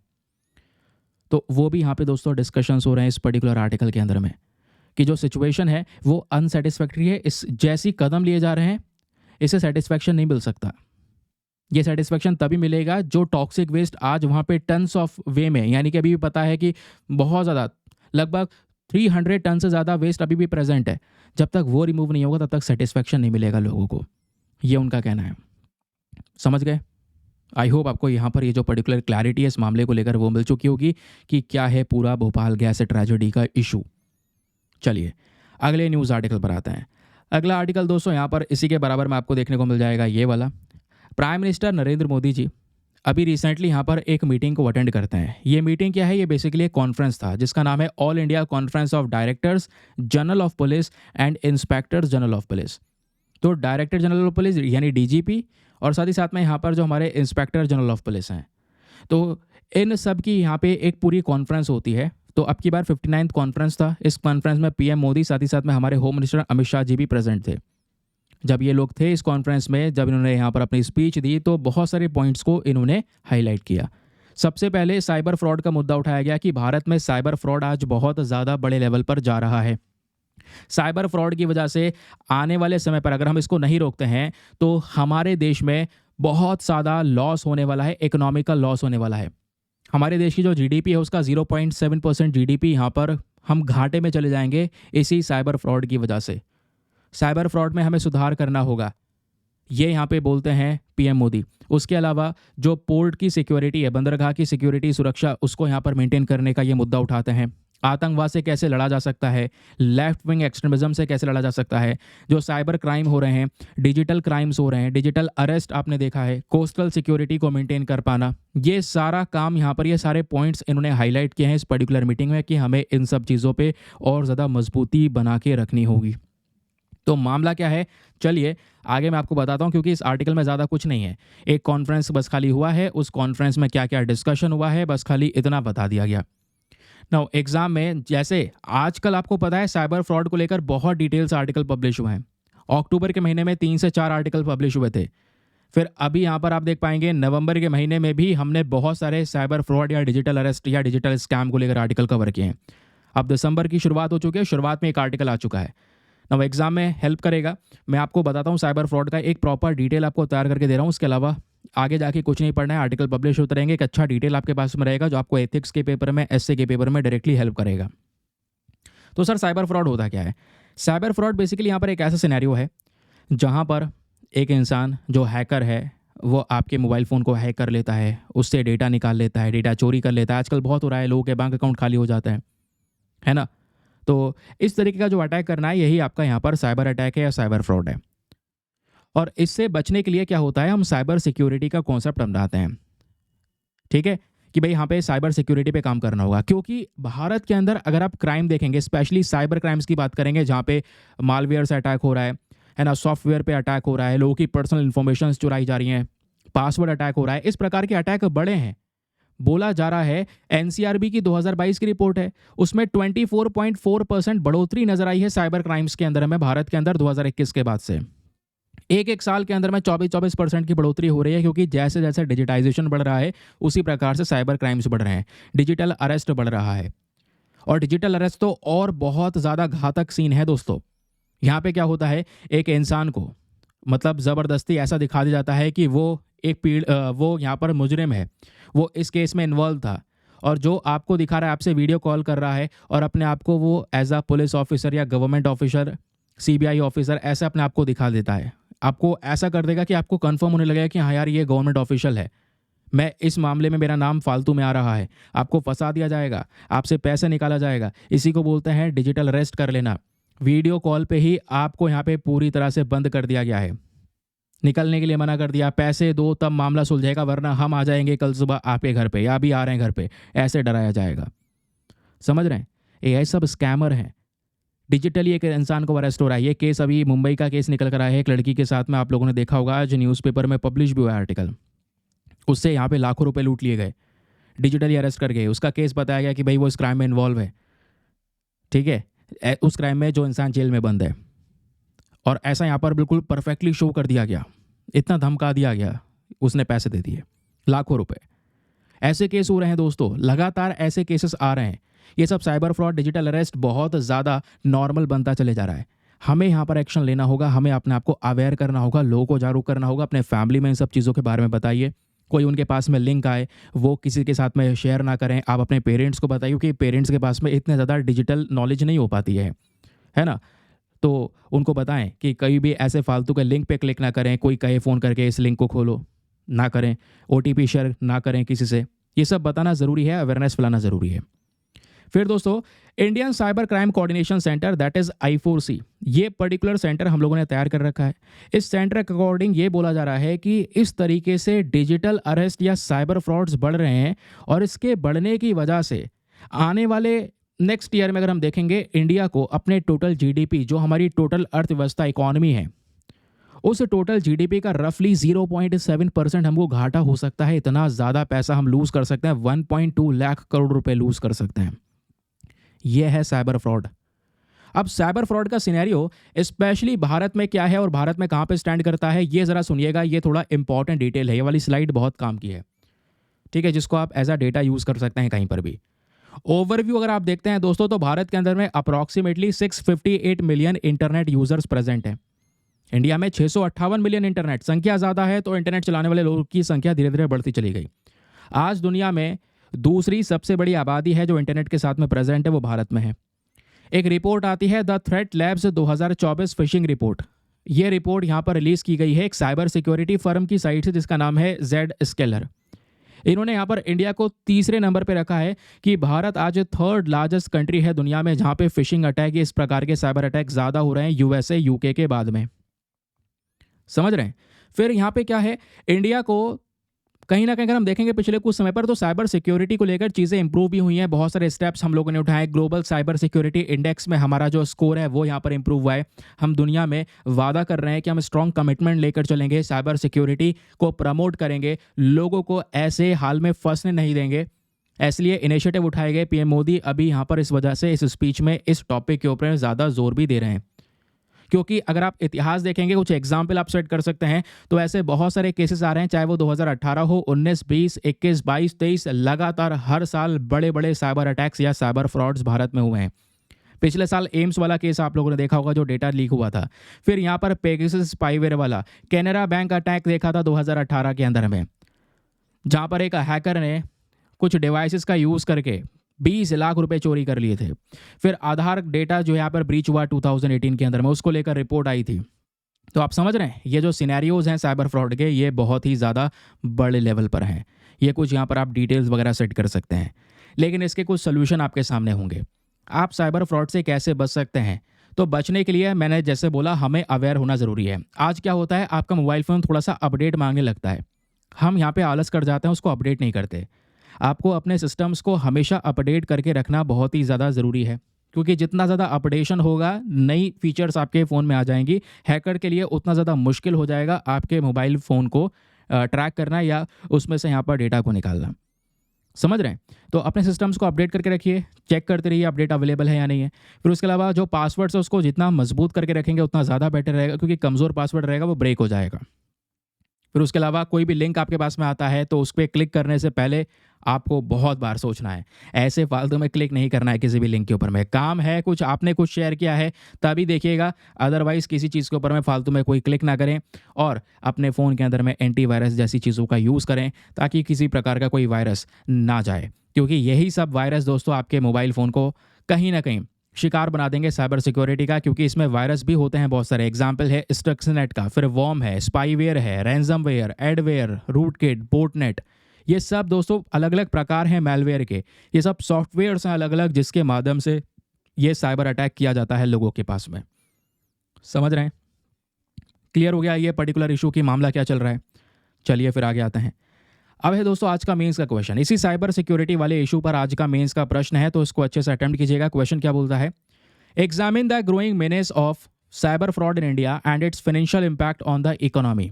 तो वो भी यहाँ पे दोस्तों डिस्कशंस हो रहे हैं इस पर्टिकुलर आर्टिकल के अंदर में कि जो सिचुएशन है वो अनसेटिस्फैक्ट्री है। इस जैसी कदम लिए जा रहे हैं, इससे सेटिस्फैक्शन नहीं मिल सकता। ये सेटिस्फैक्शन तभी मिलेगा जो टॉक्सिक वेस्ट आज वहाँ पे टन्स ऑफ वे में, यानी कि अभी भी पता है कि बहुत ज़्यादा, लगभग 300 टन से ज़्यादा वेस्ट अभी भी प्रेजेंट है। जब तक वो रिमूव नहीं होगा तब तक सेटिस्फैक्शन नहीं मिलेगा लोगों को, ये उनका कहना है। समझ गए? आई होप आपको यहाँ पर ये जो पर्टिकुलर क्लैरिटी है इस मामले को लेकर वो मिल चुकी होगी कि क्या है पूरा भोपाल गैस ट्रेजेडी का इशू। चलिए अगले न्यूज़ आर्टिकल पर आते हैं। अगला आर्टिकल दोस्तों यहाँ पर इसी के बराबर में आपको देखने को मिल जाएगा, ये वाला। प्राइम मिनिस्टर नरेंद्र मोदी जी अभी रिसेंटली यहाँ पर एक मीटिंग को अटेंड करते हैं। ये मीटिंग क्या है? ये बेसिकली एक कॉन्फ्रेंस था जिसका नाम है all India conference of directors general of police and inspectors general of police. तो डायरेक्टर जनरल ऑफ पुलिस यानी डीजीपी, और साथ ही साथ में यहाँ पर जो हमारे इंस्पेक्टर जनरल ऑफ पुलिस हैं, तो इन सब की यहाँ पे एक पूरी कॉन्फ्रेंस होती है। तो अब की बार 59th कॉन्फ्रेंस था। इस कॉन्फ्रेंस में पीएम मोदी, साथ ही साथ में हमारे होम मिनिस्टर अमित शाह जी भी प्रेजेंट थे। जब ये लोग थे इस कॉन्फ्रेंस में, जब इन्होंने यहाँ पर अपनी स्पीच दी, तो बहुत सारे पॉइंट्स को इन्होंने हाईलाइट किया। सबसे पहले साइबर फ्रॉड का मुद्दा उठाया गया कि भारत में साइबर फ्रॉड आज बहुत ज़्यादा बड़े लेवल पर जा रहा है। साइबर फ्रॉड की वजह से आने वाले समय पर अगर हम इसको नहीं रोकते हैं तो हमारे देश में बहुत ज़्यादा लॉस होने वाला है, इकोनॉमिकल लॉस होने वाला है। हमारे देश की जो जीडीपी है उसका 0.7% जीडीपी यहाँ पर हम घाटे में चले जाएंगे इसी साइबर फ्रॉड की वजह से। साइबर फ्रॉड में हमें सुधार करना होगा, ये यहाँ पे बोलते हैं पीएम मोदी। उसके अलावा जो पोर्ट की सिक्योरिटी है, बंदरगाह की सिक्योरिटी सुरक्षा, उसको यहाँ पर मेंटेन करने का ये मुद्दा उठाते हैं। आतंकवाद से कैसे लड़ा जा सकता है, लेफ्ट विंग एक्सट्रीमिज्म से कैसे लड़ा जा सकता है, जो साइबर क्राइम हो रहे हैं, डिजिटल क्राइम्स हो रहे हैं, डिजिटल अरेस्ट आपने देखा है, कोस्टल सिक्योरिटी को मेंटेन कर पाना, ये सारा काम यहाँ पर, ये सारे पॉइंट्स इन्होंने हाईलाइट किए हैं इस पर्टिकुलर मीटिंग में कि हमें इन सब चीज़ों पर और ज़्यादा मजबूती बना के रखनी होगी। तो मामला क्या है, चलिए आगे मैं आपको बताता हूँ, क्योंकि इस आर्टिकल में ज़्यादा कुछ नहीं है। एक कॉन्फ्रेंस बस खाली हुआ है, उस कॉन्फ्रेंस में क्या क्या डिस्कशन हुआ है बस खाली इतना बता दिया गया। नाउ एग्जाम में जैसे आजकल आपको पता है साइबर फ्रॉड को लेकर बहुत डिटेल्स आर्टिकल पब्लिश हुए हैं। अक्टूबर के महीने में 3 से 4 आर्टिकल पब्लिश हुए थे। फिर अभी यहाँ पर आप देख पाएंगे नवंबर के महीने में भी हमने बहुत सारे साइबर फ्रॉड या डिजिटल अरेस्ट या डिजिटल स्कैम को लेकर आर्टिकल कवर किए हैं। अब दिसंबर की शुरुआत हो चुकी है, शुरुआत में एक आर्टिकल आ चुका है। ना एग्जाम में हेल्प करेगा। मैं आपको बताता हूँ साइबर फ्रॉड का एक प्रॉपर डिटेल आपको तैयार करके दे रहा हूँ। उसके अलावा आगे जाके कुछ नहीं पढ़ना है, आर्टिकल पब्लिश होते रहेंगे, एक अच्छा डिटेल आपके पास में रहेगा जो आपको एथिक्स के पेपर में, एसए के पेपर में डायरेक्टली हेल्प करेगा। तो सर साइबर फ्रॉड होता क्या है? साइबर फ्रॉड बेसिकली यहाँ पर एक ऐसा सिनेरियो है जहाँ पर एक इंसान जो हैकर है वो आपके मोबाइल फ़ोन को हैक कर लेता है, उससे डेटा निकाल लेता है, डेटा चोरी कर लेता है। आजकल बहुत हो रहा है, लोगों के बैंक अकाउंट खाली हो जाते हैं, है ना। तो इस तरीके का जो अटैक करना है यही आपका यहाँ पर साइबर अटैक है या साइबर फ्रॉड है। और इससे बचने के लिए क्या होता है, हम साइबर सिक्योरिटी का कॉन्सेप्ट अपनाते हैं। ठीक है कि भाई यहाँ पे साइबर सिक्योरिटी पे काम करना होगा, क्योंकि भारत के अंदर अगर आप क्राइम देखेंगे, स्पेशली साइबर क्राइम्स की बात करेंगे जहाँ पे मालवेयर से अटैक हो रहा है ना, सॉफ्टवेयर पे अटैक हो रहा है, लोगों की पर्सनल इन्फॉर्मेशन चुराई जा रही हैं, पासवर्ड अटैक हो रहा है, इस प्रकार के अटैक बड़े हैं। बोला जा रहा है, एनसीआरबी की 2022 की रिपोर्ट है, उसमें 24.4% बढ़ोतरी नजर आई है साइबर क्राइम्स के अंदर में भारत के अंदर 2021 के बाद से। एक साल के अंदर में 24% की बढ़ोतरी हो रही है, क्योंकि जैसे जैसे डिजिटाइजेशन बढ़ रहा है उसी प्रकार से साइबर क्राइम्स बढ़ रहे हैं, डिजिटल अरेस्ट बढ़ रहा है। और डिजिटल अरेस्ट तो और बहुत ज़्यादा घातक सीन है दोस्तों। यहाँ पे क्या होता है, एक इंसान को मतलब ज़बरदस्ती ऐसा दिखा दिया जाता है कि वो वो यहाँ पर मुजरिम है, वो इस केस में इन्वॉल्व था, और जो आपको दिखा रहा है, आपसे वीडियो कॉल कर रहा है और अपने आप को वो एज अ पुलिस ऑफिसर या गवर्नमेंट ऑफिसर, सीबीआई ऑफिसर ऐसे अपने आप को दिखा देता है। आपको ऐसा कर देगा कि आपको कंफर्म होने लगेगा कि हाँ यार ये गवर्नमेंट ऑफिशियल है, मैं इस मामले में मेरा नाम फालतू में आ रहा है। आपको फंसा दिया जाएगा, आपसे पैसे निकाला जाएगा। इसी को बोलते हैं डिजिटल अरेस्ट कर लेना। वीडियो कॉल पे ही आपको यहाँ पे पूरी तरह से बंद कर दिया गया है, निकलने के लिए मना कर दिया, पैसे दो तब मामला सुलझेगा वरना हम आ जाएंगे कल सुबह आपके घर पे, या अभी आ रहे हैं घर पे, ऐसे डराया जाएगा। समझ रहे हैं, ये सब स्कैमर हैं। डिजिटली एक इंसान को अरेस्ट हो रहा है। ये केस अभी मुंबई का केस निकल कर आया है एक लड़की के साथ में, आप लोगों ने देखा होगा, आज न्यूज़पेपर में पब्लिश भी हुआ है आर्टिकल। उससे यहाँ पे लाखों रुपए लूट लिए गए, डिजिटली अरेस्ट कर गए। उसका केस बताया गया कि भाई वो इस क्राइम में इन्वॉल्व है, ठीक है, उस क्राइम में जो इंसान जेल में बंद है। और ऐसा यहाँ पर बिल्कुल परफेक्टली शो कर दिया गया, इतना धमका दिया गया, उसने पैसे दे दिए लाखों रुपए। ऐसे केस हो रहे हैं दोस्तों, लगातार ऐसे केसेस आ रहे हैं। ये सब साइबर फ्रॉड, डिजिटल अरेस्ट बहुत ज़्यादा नॉर्मल बनता चले जा रहा है। हमें यहाँ पर एक्शन लेना होगा, हमें अपने आप को अवेयर करना होगा, लोगों को जागरूक करना होगा। अपने फैमिली में इन सब चीज़ों के बारे में बताइए। कोई उनके पास में लिंक आए वो किसी के साथ में शेयर ना करें। आप अपने पेरेंट्स को बताइए, क्योंकि पेरेंट्स के पास में इतने ज़्यादा डिजिटल नॉलेज नहीं हो पाती है ना। तो उनको बताएं कि कहीं भी ऐसे फालतू के लिंक पे क्लिक ना करें, कोई कहे फ़ोन करके इस लिंक को खोलो ना करें, ओटीपी शेयर ना करें किसी से। ये सब बताना ज़रूरी है, अवेयरनेस फैलाना ज़रूरी है। फिर दोस्तों, Indian cyber crime coordination centre, that is I4C, ये पर्टिकुलर सेंटर हम लोगों ने तैयार कर रखा है। इस सेंटर के अकॉर्डिंग ये बोला जा रहा है कि इस तरीके से डिजिटल अरेस्ट या साइबर फ्रॉड्स बढ़ रहे हैं, और इसके बढ़ने की वजह से आने वाले नेक्स्ट ईयर में अगर हम देखेंगे, इंडिया को अपने टोटल जीडीपी, जो हमारी टोटल अर्थव्यवस्था इकॉनमी है, उस टोटल जीडीपी का रफली 0.7% हमको घाटा हो सकता है। इतना ज़्यादा पैसा हम लूज़ कर सकते हैं, 1.2 लाख करोड़ रुपए लूज़ कर सकते हैं। यह है साइबर फ्रॉड। अब साइबर फ्रॉड का सिनेरियो स्पेशली भारत में क्या है और भारत में कहाँ पे स्टैंड करता है, ये ज़रा सुनिएगा। ये थोड़ा इंपॉर्टेंट डिटेल है, ये वाली स्लाइड बहुत काम की है, ठीक है, जिसको आप एज अ डेटा यूज़ कर सकते हैं कहीं पर भी। ओवरव्यू अगर आप देखते हैं दोस्तों, तो भारत के अंदर में approximately 658 million internet users present हैं। इंडिया में 658 मिलियन इंटरनेट संख्या ज़्यादा है, तो इंटरनेट चलाने वाले लोगों की संख्या धीरे धीरे बढ़ती चली गई। आज दुनिया में दूसरी सबसे बड़ी आबादी है जो इंटरनेट के साथ में प्रेजेंट है, वो भारत में है। एक रिपोर्ट आती है the threat labs 2024 fishing report. ये रिपोर्ट यहाँ पर रिलीज की गई है एक साइबर सिक्योरिटी फर्म की साइट से जिसका नाम है जेड स्केलर। इन्होंने यहाँ पर इंडिया को तीसरे नंबर पे रखा है कि भारत आज थर्ड लार्जेस्ट कंट्री है दुनिया में जहाँ पे फिशिंग अटैक, इस प्रकार के साइबर अटैक ज़्यादा हो रहे हैं यूएसए यूके के बाद में। समझ रहे हैं? फिर यहाँ पे क्या है, इंडिया को कहीं ना कहीं अगर हम देखेंगे पिछले कुछ समय पर तो साइबर सिक्योरिटी को लेकर चीज़ें इंप्रूव भी हुई हैं। बहुत सारे स्टेप्स हम लोगों ने उठाए। ग्लोबल साइबर सिक्योरिटी इंडेक्स में हमारा जो स्कोर है वो यहाँ पर इंप्रूव हुआ है। हम दुनिया में वादा कर रहे हैं कि हम स्ट्रॉन्ग कमिटमेंट लेकर चलेंगे, साइबर सिक्योरिटी को प्रमोट करेंगे, लोगों को ऐसे हाल में फंसने नहीं देंगे। इसलिए इनिशिएटिव उठाए गए। पीएम मोदी अभी यहाँ पर इस वजह से इस स्पीच में इस टॉपिक के ऊपर ज़्यादा जोर भी दे रहे हैं, क्योंकि अगर आप इतिहास देखेंगे, कुछ एग्जाम्पल आप सेट कर सकते हैं, तो ऐसे बहुत सारे केसेस आ रहे हैं, चाहे वो 2018 हो, 19, 20, 21, 22, 23, लगातार हर साल बड़े बड़े साइबर अटैक्स या साइबर फ्रॉड्स भारत में हुए हैं। पिछले साल एम्स वाला केस आप लोगों ने देखा होगा जो डेटा लीक हुआ था। फिर यहाँ पर पेगासस स्पाईवेयर वाला कैनरा बैंक अटैक देखा था 2018 के अंदर में, जहाँ पर एक हैकर ने कुछ डिवाइसेस का यूज़ करके 20 लाख रुपए चोरी कर लिए थे। फिर आधार डेटा जो यहाँ पर ब्रीच हुआ 2018 के अंदर में, उसको लेकर रिपोर्ट आई थी। तो आप समझ रहे हैं ये जो सिनेरियोज हैं साइबर फ्रॉड के, ये बहुत ही ज़्यादा बड़े लेवल पर हैं। ये कुछ यहाँ पर आप डिटेल्स वगैरह सेट कर सकते हैं, लेकिन इसके कुछ सोल्यूशन आपके सामने होंगे। आप साइबर फ्रॉड से कैसे बच सकते हैं? तो बचने के लिए मैंने जैसे बोला, हमें अवेयर होना ज़रूरी है। आज क्या होता है, आपका मोबाइल फ़ोन थोड़ा सा अपडेट मांगने लगता है, हम यहाँ पे आलस कर जाते हैं, उसको अपडेट नहीं करते। आपको अपने सिस्टम्स को हमेशा अपडेट करके रखना बहुत ही ज़्यादा ज़रूरी है, क्योंकि जितना ज़्यादा अपडेशन होगा, नई फीचर्स आपके फ़ोन में आ जाएंगी। हैकर के लिए उतना ज़्यादा मुश्किल हो जाएगा आपके मोबाइल फ़ोन को ट्रैक करना या उसमें से यहाँ पर डेटा को निकालना। समझ रहे हैं? तो अपने सिस्टम्स को अपडेट करके रखिए, चेक करते रहिए अपडेट अवेलेबल है या नहीं है। फिर उसके अलावा जो पासवर्ड्स है उसको जितना मजबूत करके रखेंगे उतना ज़्यादा बेटर रहेगा, क्योंकि कमज़ोर पासवर्ड रहेगा वो ब्रेक हो जाएगा। फिर उसके अलावा कोई भी लिंक आपके पास में आता है तो उस पर क्लिक करने से पहले आपको बहुत बार सोचना है। ऐसे फालतू में क्लिक नहीं करना है किसी भी लिंक के ऊपर में। काम है कुछ, आपने कुछ शेयर किया है तभी देखिएगा, अदरवाइज़ किसी चीज़ के ऊपर में फालतू में कोई क्लिक ना करें। और अपने फ़ोन के अंदर में एंटीवायरस जैसी चीज़ों का यूज़ करें ताकि किसी प्रकार का कोई वायरस ना जाए, क्योंकि यही सब वायरस दोस्तों आपके मोबाइल फ़ोन को कहीं ना कहीं शिकार बना देंगे साइबर सिक्योरिटी का, क्योंकि इसमें वायरस भी होते हैं बहुत सारे। एग्जाम्पल है स्टक्सनेट का, फिर वॉर्म है, स्पाईवेयर है, रैंसमवेयर, एडवेयर, रूटकिट, बोटनेट। ये सब दोस्तों अलग अलग प्रकार हैं मेलवेयर के। ये सब सॉफ्टवेयर्स हैं अलग अलग जिसके माध्यम से ये साइबर अटैक किया जाता है लोगों के पास में। समझ रहे हैं? क्लियर हो गया ये पर्टिकुलर इशू की मामला क्या चल रहा है? चलिए फिर आगे आते हैं। अब है दोस्तों आज का मेंस का क्वेश्चन। इसी साइबर सिक्योरिटी वाले इशू पर आज का मेंस का प्रश्न है, तो इसको अच्छे से अटेम्प्ट कीजिएगा। क्वेश्चन क्या बोलता है? Examine the growing menace of cyber fraud in India and it's financial impact on the economy.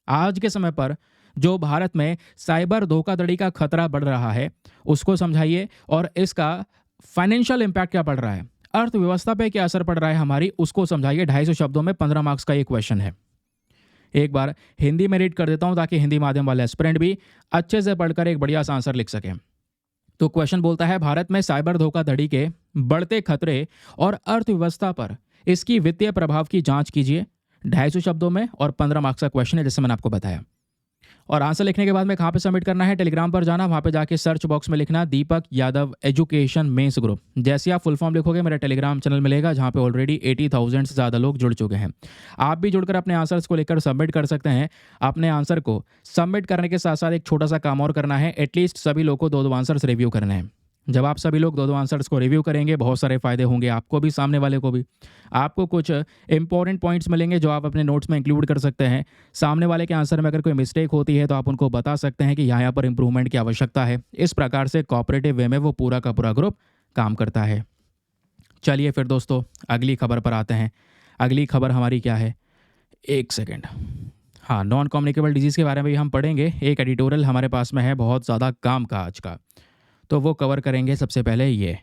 आज के समय पर जो भारत में साइबर धोखाधड़ी का खतरा बढ़ रहा है उसको समझाइए, और इसका फाइनेंशियल इम्पैक्ट क्या पड़ रहा है, अर्थव्यवस्था पे क्या असर पड़ रहा है हमारी, उसको समझाइए। 250 शब्दों में 15 मार्क्स का ये क्वेश्चन है। एक बार हिंदी में रीड कर देता हूं ताकि हिंदी माध्यम वाले एस्पिरेंट भी अच्छे से पढ़कर एक बढ़िया सा आंसर लिख सकें। तो क्वेश्चन बोलता है, भारत में साइबर धोखाधड़ी के बढ़ते खतरे और अर्थव्यवस्था पर इसकी वित्तीय प्रभाव की जांच कीजिए। 250 शब्दों में और 15 मार्क्स का क्वेश्चन है जैसे मैंने आपको बताया। और आंसर लिखने के बाद में कहाँ पे सबमिट करना है? टेलीग्राम पर जाना, वहाँ पे जाके सर्च बॉक्स में लिखना दीपक यादव एजुकेशन मेंस ग्रुप। जैसे आप फुल फॉर्म लिखोगे मेरा टेलीग्राम चैनल मिलेगा जहाँ पे ऑलरेडी 80,000 से ज़्यादा लोग जुड़ चुके हैं। आप भी जुड़कर अपने आंसर्स को लेकर सबमिट कर सकते हैं। अपने आंसर को सबमिट करने के साथ साथ एक छोटा सा काम और करना है, एटलीस्ट सभी लोग को 2-2 आंसर्स रिव्यू करने हैं। जब आप सभी लोग 2-2 आंसर्स को रिव्यू करेंगे बहुत सारे फायदे होंगे, आपको भी सामने वाले को भी। आपको कुछ इंपॉर्टेंट पॉइंट्स मिलेंगे जो आप अपने नोट्स में इंक्लूड कर सकते हैं। सामने वाले के आंसर में अगर कोई मिस्टेक होती है तो आप उनको बता सकते हैं कि यहाँ पर इंप्रूवमेंट की आवश्यकता है। इस प्रकार से कोऑपरेटिव वे में वो पूरा का पूरा ग्रुप काम करता है। चलिए फिर दोस्तों अगली खबर पर आते हैं। अगली खबर हमारी क्या है? एक सेकेंड। हाँ, नॉन कम्युनिकेबल डिजीज़ के बारे में भी हम पढ़ेंगे। एक एडिटोरियल हमारे पास में है बहुत ज़्यादा काम का आज का, तो वो कवर करेंगे। सबसे पहले ये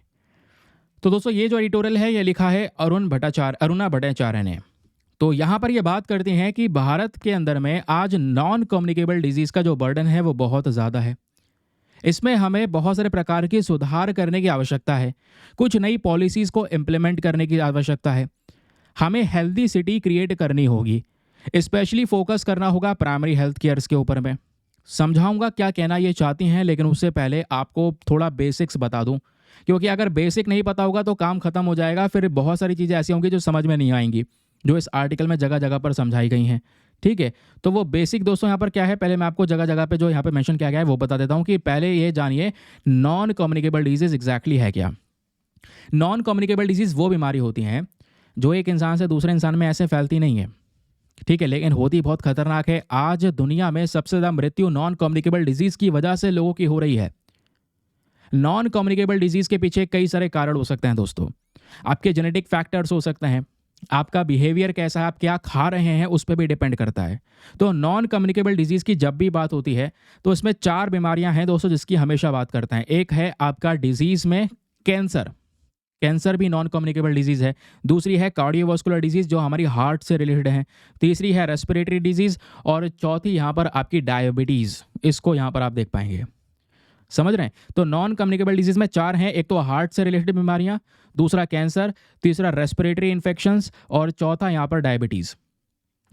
तो दोस्तों ये जो एडिटोरियल है ये लिखा है अरुणा भट्टाचार्य ने। तो यहाँ पर ये बात करती हैं कि भारत के अंदर में आज नॉन कम्युनिकेबल डिजीज़ का जो बर्डन है वो बहुत ज़्यादा है। इसमें हमें बहुत सारे प्रकार की सुधार करने की आवश्यकता है, कुछ नई पॉलिसीज़ को इम्प्लीमेंट करने की आवश्यकता है। हमें हेल्दी सिटी क्रिएट करनी होगी, स्पेशली फोकस करना होगा प्राइमरी हेल्थ केयर्स के ऊपर में। समझाऊंगा क्या कहना ये चाहती हैं, लेकिन उससे पहले आपको थोड़ा बेसिक्स बता दूं, क्योंकि अगर बेसिक नहीं पता होगा तो काम खत्म हो जाएगा, फिर बहुत सारी चीज़ें ऐसी होंगी जो समझ में नहीं आएंगी, जो इस आर्टिकल में जगह जगह पर समझाई गई हैं। ठीक है, तो वो बेसिक दोस्तों यहाँ पर क्या है, पहले मैं आपको जगह जगह पे जो यहाँ पे मेंशन किया गया है वो बता देता हूँ कि पहले ये जानिए नॉन कम्युनिकेबल डिजीज एग्जैक्टली है क्या। नॉन कम्युनिकेबल डिजीज़ वो बीमारी होती हैं जो एक इंसान से दूसरे इंसान में ऐसे फैलती नहीं है, ठीक है, लेकिन होती बहुत खतरनाक है। आज दुनिया में सबसे ज़्यादा मृत्यु नॉन कम्युनिकेबल डिजीज़ की वजह से लोगों की हो रही है। नॉन कम्युनिकेबल डिजीज़ के पीछे कई सारे कारण हो सकते हैं दोस्तों। आपके जेनेटिक फैक्टर्स हो सकते हैं, आपका बिहेवियर कैसा है, आप क्या खा रहे हैं उस पर भी डिपेंड करता है। तो नॉन कम्युनिकेबल डिजीज़ की जब भी बात होती है तो इसमें 4 बीमारियां हैं दोस्तों जिसकी हमेशा बात करते हैं। एक है आपका डिजीज़ में कैंसर, कैंसर भी नॉन कम्युनिकेबल डिजीज़ है। दूसरी है कार्डियोवास्कुलर डिजीज़ जो हमारी हार्ट से रिलेटेड है। तीसरी है रेस्पिरेटरी डिजीज़ और चौथी यहाँ पर आपकी डायबिटीज़, इसको यहाँ पर आप देख पाएंगे। समझ रहे हैं? तो नॉन कम्युनिकेबल डिजीज़ में 4 हैं, एक तो हार्ट से रिलेटेड बीमारियाँ, दूसरा कैंसर, तीसरा रेस्पिरेटरी इन्फेक्शंस और चौथा यहाँ पर डायबिटीज़।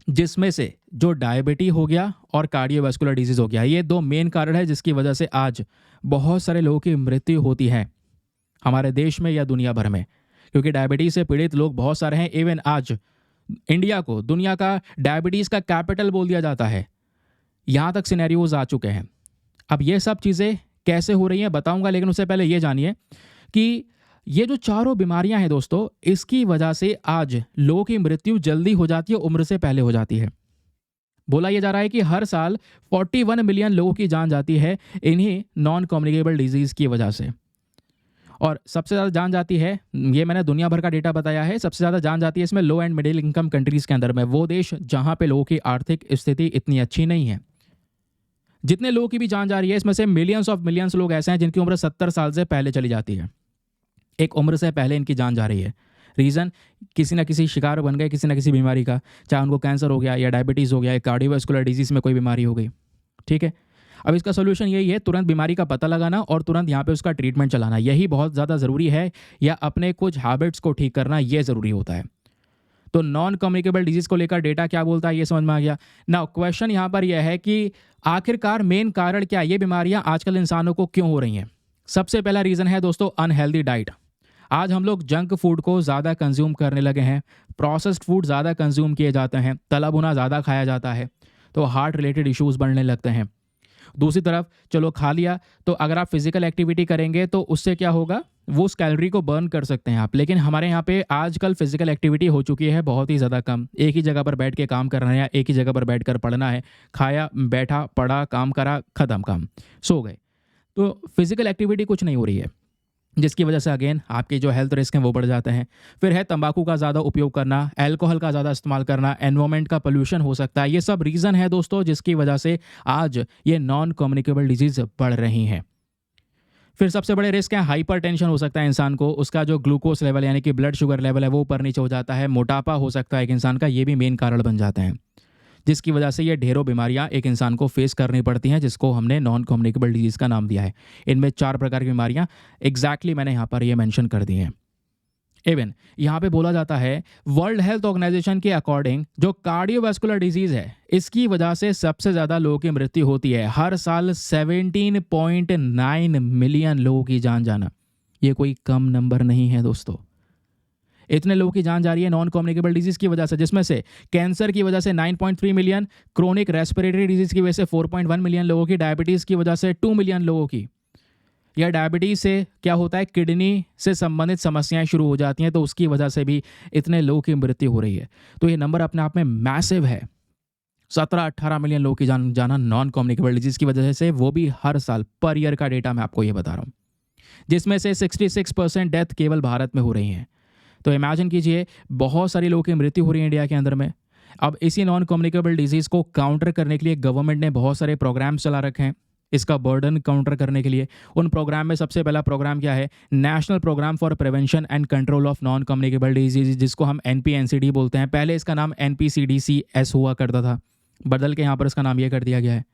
जिसमें से जो डायबिटी हो गया और कार्डियोवास्कुलर डिजीज़ हो गया, ये 2 मेन कारण है जिसकी वजह से आज बहुत सारे लोगों की मृत्यु होती है हमारे देश में या दुनिया भर में, क्योंकि डायबिटीज़ से पीड़ित लोग बहुत सारे हैं। इवन आज इंडिया को दुनिया का डायबिटीज़ का कैपिटल बोल दिया जाता है, यहाँ तक सिनेरियोज आ चुके हैं। अब ये सब चीज़ें कैसे हो रही हैं बताऊंगा, लेकिन उससे पहले ये जानिए कि ये जो चारों बीमारियां हैं दोस्तों, इसकी वजह से आज लोगों की मृत्यु जल्दी हो जाती है, उम्र से पहले हो जाती है। बोला यह जा रहा है कि हर साल 41 मिलियन लोगों की जान जाती है इन्हीं नॉन कम्युनिकेबल डिजीज़ की वजह से। और सबसे ज़्यादा जान जाती है, ये मैंने दुनिया भर का डेटा बताया है, सबसे ज़्यादा जान जाती है इसमें लो एंड मिडिल इनकम कंट्रीज़ के अंदर में, वो देश जहाँ पे लोगों की आर्थिक स्थिति इतनी अच्छी नहीं है। जितने लोगों की भी जान जा रही है इसमें से मिलियंस ऑफ मिलियंस लोग ऐसे हैं जिनकी उम्र 70 साल से पहले चली जाती है। एक उम्र से पहले इनकी जान जा रही है। रीज़न, किसी ना किसी शिकार बन गए किसी ना किसी बीमारी का, चाहे उनको कैंसर हो गया या डायबिटीज़ हो गया या कार्डियोवास्कुलर डिजीज़ में कोई बीमारी हो गई। ठीक है, अब इसका सोल्यूशन यही है, तुरंत बीमारी का पता लगाना और तुरंत यहाँ पे उसका ट्रीटमेंट चलाना, यही बहुत ज़्यादा ज़रूरी है, या अपने कुछ हैबिट्स को ठीक करना ये ज़रूरी होता है। तो नॉन कम्युनिकेबल डिजीज़ को लेकर डेटा क्या बोलता है ये समझ में आ गया ना। क्वेश्चन यहाँ पर यह है कि आखिरकार मेन कारण क्या है, ये बीमारियाँ आजकल इंसानों को क्यों हो रही हैं। सबसे पहला रीज़न है दोस्तों अनहेल्दी डाइट। आज हम लोग जंक फूड को ज़्यादा कंज्यूम करने लगे हैं, प्रोसेस्ड फूड ज़्यादा कंज्यूम किए जाते हैं, तला भुना ज़्यादा खाया जाता है, तो हार्ट रिलेटेड इश्यूज़ बढ़ने लगते हैं। दूसरी तरफ चलो खा लिया, तो अगर आप फिजिकल एक्टिविटी करेंगे तो उससे क्या होगा, वो उस कैलोरी को बर्न कर सकते हैं आप। लेकिन हमारे यहाँ पे आजकल फिजिकल एक्टिविटी हो चुकी है बहुत ही ज़्यादा कम। एक ही जगह पर बैठ के काम करना है या एक ही जगह पर बैठ कर पढ़ना है, खाया बैठा पढ़ा काम करा ख़त्म, काम सो गए। तो फिजिकल एक्टिविटी कुछ नहीं हो रही है, जिसकी वजह से अगेन आपके जो हेल्थ रिस्क हैं वो बढ़ जाते हैं। फिर है तंबाकू का ज़्यादा उपयोग करना, अल्कोहल का ज़्यादा इस्तेमाल करना, एनवायरनमेंट का पोल्यूशन हो सकता है। ये सब रीज़न है दोस्तों जिसकी वजह से आज ये नॉन कम्युनिकेबल डिजीज़ बढ़ रही हैं। फिर सबसे बड़े रिस्क है हाइपर टेंशन हो सकता है इंसान को, उसका जो ग्लूकोज लेवल यानी कि ब्लड शुगर लेवल है वो ऊपर नीचे हो जाता है। मोटापा हो सकता है एक इंसान का, ये भी मेन कारण बन जाते हैं, जिसकी वजह से ये ढेरों बीमारियां एक इंसान को फेस करनी पड़ती हैं, जिसको हमने नॉन कम्युनिकेबल डिजीज़ का नाम दिया है। इनमें 4 प्रकार की बीमारियां एग्जैक्टली मैंने यहाँ पर ये मेंशन कर दी हैं। इवन यहाँ पे बोला जाता है वर्ल्ड हेल्थ ऑर्गेनाइजेशन के अकॉर्डिंग जो कार्डियोवास्कुलर डिजीज़ है इसकी वजह से सबसे ज़्यादा लोगों की मृत्यु होती है। हर साल 17.9 मिलियन लोगों की जान जाना, ये कोई कम नंबर नहीं है दोस्तों। इतने लोगों की जान जा रही है नॉन कम्युनिकेबल डिजीज़ की वजह से, जिसमें से कैंसर की वजह से 9.3 मिलियन, क्रोनिक रेस्पिरेटरी डिजीज़ की वजह से 4.1 मिलियन लोगों की, डायबिटीज़ की वजह से 2 मिलियन लोगों की। या डायबिटीज़ से क्या होता है, किडनी से संबंधित समस्याएं शुरू हो जाती हैं, तो उसकी वजह से भी इतने लोगों की मृत्यु हो रही है। तो ये नंबर अपने आप में मैसिव है। 17-18 मिलियन लोगों की जान जाना नॉन कम्युनिकेबल डिजीज़ की वजह से, वो भी हर साल, पर ईयर का डेटा मैं आपको ये बता रहा हूँ, जिसमें से 66% डेथ केवल भारत में हो रही हैं। तो इमेजिन कीजिए बहुत सारी लोगों की मृत्यु हो रही है इंडिया के अंदर में। अब इसी नॉन कम्युनिकेबल डिजीज़ को काउंटर करने के लिए गवर्नमेंट ने बहुत सारे प्रोग्राम्स चला रखे हैं, इसका बर्डन काउंटर करने के लिए। उन प्रोग्राम में सबसे पहला प्रोग्राम क्या है, national programme for prevention and control of non communicable disease, जिसको हम NPNCD बोलते हैं। पहले इसका नाम NPCDCS हुआ करता था, बदल के यहाँ पर इसका नाम ये कर दिया गया है।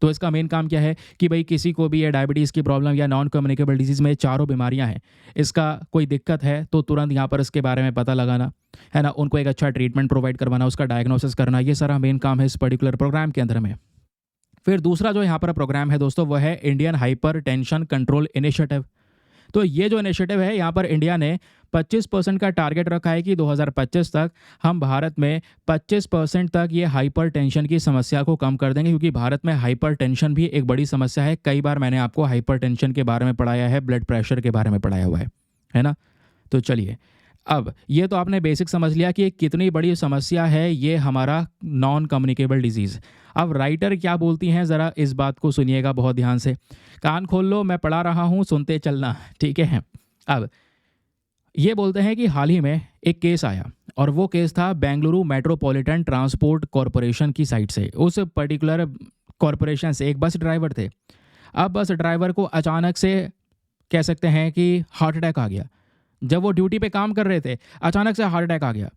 तो इसका मेन काम क्या है कि भाई किसी को भी ये डायबिटीज़ की प्रॉब्लम या नॉन कम्युनिकेबल डिजीज़ में चारों बीमारियां हैं, इसका कोई दिक्कत है तो तुरंत यहाँ पर इसके बारे में पता लगाना, है ना, उनको एक अच्छा ट्रीटमेंट प्रोवाइड करवाना, उसका डायग्नोसिस करना, ये सारा मेन काम है इस पर्टिकुलर प्रोग्राम के अंदर में। फिर दूसरा जो यहाँ पर प्रोग्राम है दोस्तों, वह है Indian hyper tension control initiative. तो ये जो इनिशिएटिव है, यहाँ पर इंडिया ने 25% का टारगेट रखा है कि 2025 तक हम भारत में 25% तक ये हाइपर टेंशन की समस्या को कम कर देंगे, क्योंकि भारत में हाइपर टेंशन भी एक बड़ी समस्या है। कई बार मैंने आपको हाइपर टेंशन के बारे में पढ़ाया है, ब्लड प्रेशर के बारे में पढ़ाया हुआ है ना। तो चलिए, अब ये तो आपने बेसिक समझ लिया कि कितनी बड़ी समस्या है ये हमारा नॉन कम्युनिकेबल डिजीज़। अब राइटर क्या बोलती हैं, ज़रा इस बात को सुनिएगा बहुत ध्यान से, कान खोल लो, मैं पढ़ा रहा हूँ, सुनते चलना, ठीक है। अब ये बोलते हैं कि हाल ही में एक केस आया और वो केस था बेंगलुरु मेट्रोपॉलिटन ट्रांसपोर्ट कॉरपोरेशन की साइड से। उस पर्टिकुलर कॉरपोरेशन से एक बस ड्राइवर थे। अब बस ड्राइवर को अचानक से कह सकते हैं कि हार्ट अटैक आ गया। जब वो ड्यूटी पे काम कर रहे थे, अचानक से हार्ट अटैक आ गया।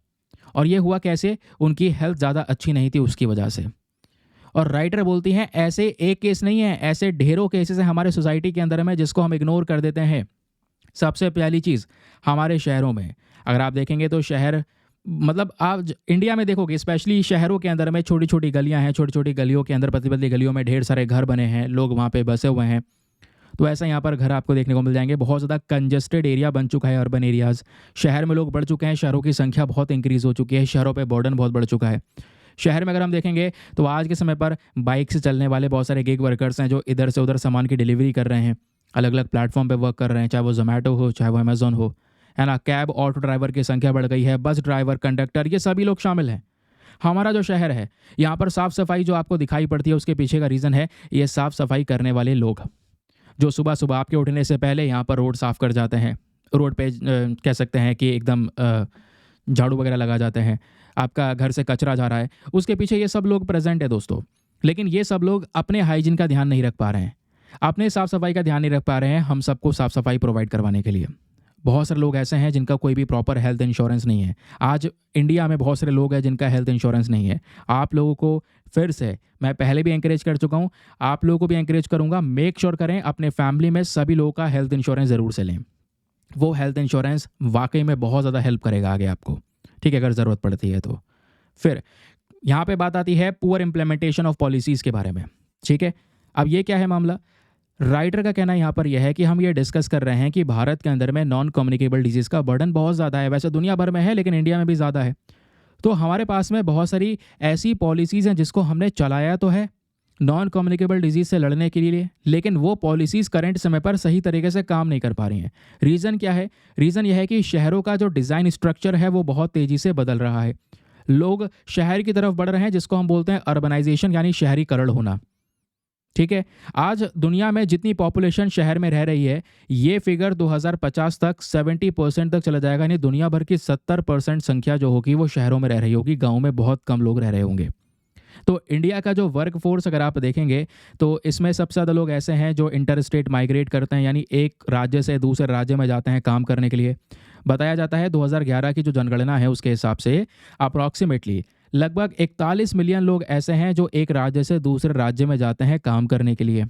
और ये हुआ कैसे? उनकी हेल्थ ज़्यादा अच्छी नहीं थी उसकी वजह से। और राइटर बोलती हैं ऐसे एक केस नहीं है, ऐसे ढेरों केसेस हैं हमारे सोसाइटी के अंदर में जिसको हम इग्नोर कर देते हैं। सबसे पहली चीज़, हमारे शहरों में अगर आप देखेंगे तो शहर, मतलब आप इंडिया में देखोगे स्पेशली शहरों के अंदर में छोटी छोटी गलियां हैं, छोटी छोटी गलियों के अंदर, पतली पतली गलियों में ढेर सारे घर बने हैं, लोग वहाँ पे बसे हुए हैं। तो ऐसा यहाँ पर घर आपको देखने को मिल जाएंगे। बहुत ज़्यादा कंजेस्टेड एरिया बन चुका है, अर्बन एरियाज़। शहर में लोग बढ़ चुके हैं, शहरों की संख्या बहुत इंक्रीज़ हो चुकी है, शहरों पे बर्डन बहुत बढ़ चुका है। शहर में अगर हम देखेंगे तो आज के समय पर बाइक से चलने वाले बहुत सारे गिग वर्कर्स हैं जो इधर से उधर सामान की डिलीवरी कर रहे हैं, अलग अलग प्लेटफॉर्म पे वर्क कर रहे हैं, चाहे वो जोमेटो हो, चाहे वो अमेजोन हो, है ना। कैब ऑटो ड्राइवर की संख्या बढ़ गई है, बस ड्राइवर, कंडक्टर, ये सभी लोग शामिल हैं। हमारा जो शहर है यहाँ पर साफ़ सफाई जो आपको दिखाई पड़ती है, उसके पीछे का रीज़न है ये साफ़ सफाई करने वाले लोग जो सुबह सुबह आपके उठने से पहले यहाँ पर रोड साफ़ कर जाते हैं। रोड पे कह सकते हैं कि एकदम झाड़ू वगैरह लगा जाते हैं। आपका घर से कचरा जा रहा है, उसके पीछे ये सब लोग प्रेजेंट है दोस्तों। लेकिन ये सब लोग अपने हाइजीन का ध्यान नहीं रख पा रहे हैं, अपने साफ़ सफाई का ध्यान नहीं रख पा रहे हैं हम सबको साफ़ सफाई प्रोवाइड करवाने के लिए। बहुत सारे लोग ऐसे हैं जिनका कोई भी प्रॉपर हेल्थ इंश्योरेंस नहीं है। आज इंडिया में बहुत सारे लोग हैं जिनका हेल्थ इंश्योरेंस नहीं है। आप लोगों को फिर से, मैं पहले भी एंकरेज कर चुका हूँ, आप लोगों को भी एंकरेज करूँगा, मेक श्योर करें अपने फैमिली में सभी लोगों का हेल्थ इंश्योरेंस ज़रूर से लें। वो हेल्थ इंश्योरेंस वाकई में बहुत ज़्यादा हेल्प करेगा आगे आपको, ठीक है, अगर ज़रूरत पड़ती है तो। फिर यहाँ पे बात आती है पुअर इम्प्लीमेंटेशन ऑफ पॉलिसीज़ के बारे में, ठीक है। अब ये क्या है मामला? राइटर का कहना यहाँ पर यह है कि हम ये डिस्कस कर रहे हैं कि भारत के अंदर में नॉन कम्युनिकेबल डिजीज़ का बर्डन बहुत ज़्यादा है। वैसे दुनिया भर में है लेकिन इंडिया में भी ज़्यादा है। तो हमारे पास में बहुत सारी ऐसी पॉलिसीज़ हैं जिसको हमने चलाया तो है नॉन कम्युनिकेबल डिजीज़ से लड़ने के लिए, लेकिन वो पॉलिसीज़ करंट समय पर सही तरीके से काम नहीं कर पा रही हैं। रीज़न क्या है? रीज़न यह है कि शहरों का जो डिज़ाइन स्ट्रक्चर है वो बहुत तेज़ी से बदल रहा है। लोग शहर की तरफ बढ़ रहे हैं, जिसको हम बोलते हैं अर्बनाइजेशन, यानी शहरीकरण होना, ठीक है। आज दुनिया में जितनी पॉपुलेशन शहर में रह रही है, ये फिगर 2050 तक 70% तक चला जाएगा, यानी दुनिया भर की 70% संख्या जो होगी वो शहरों में रह रही होगी, गाँव में बहुत कम लोग रह रहे होंगे। तो इंडिया का जो वर्क फोर्स अगर आप देखेंगे तो इसमें सबसे ज़्यादा लोग ऐसे हैं जो इंटर स्टेट माइग्रेट करते हैं, यानी एक राज्य से दूसरे राज्य में जाते हैं काम करने के लिए। बताया जाता है 2011 की जो जनगणना है उसके हिसाब से अप्रॉक्सीमेटली लगभग 41 मिलियन लोग ऐसे हैं जो एक राज्य से दूसरे राज्य में जाते हैं काम करने के लिए।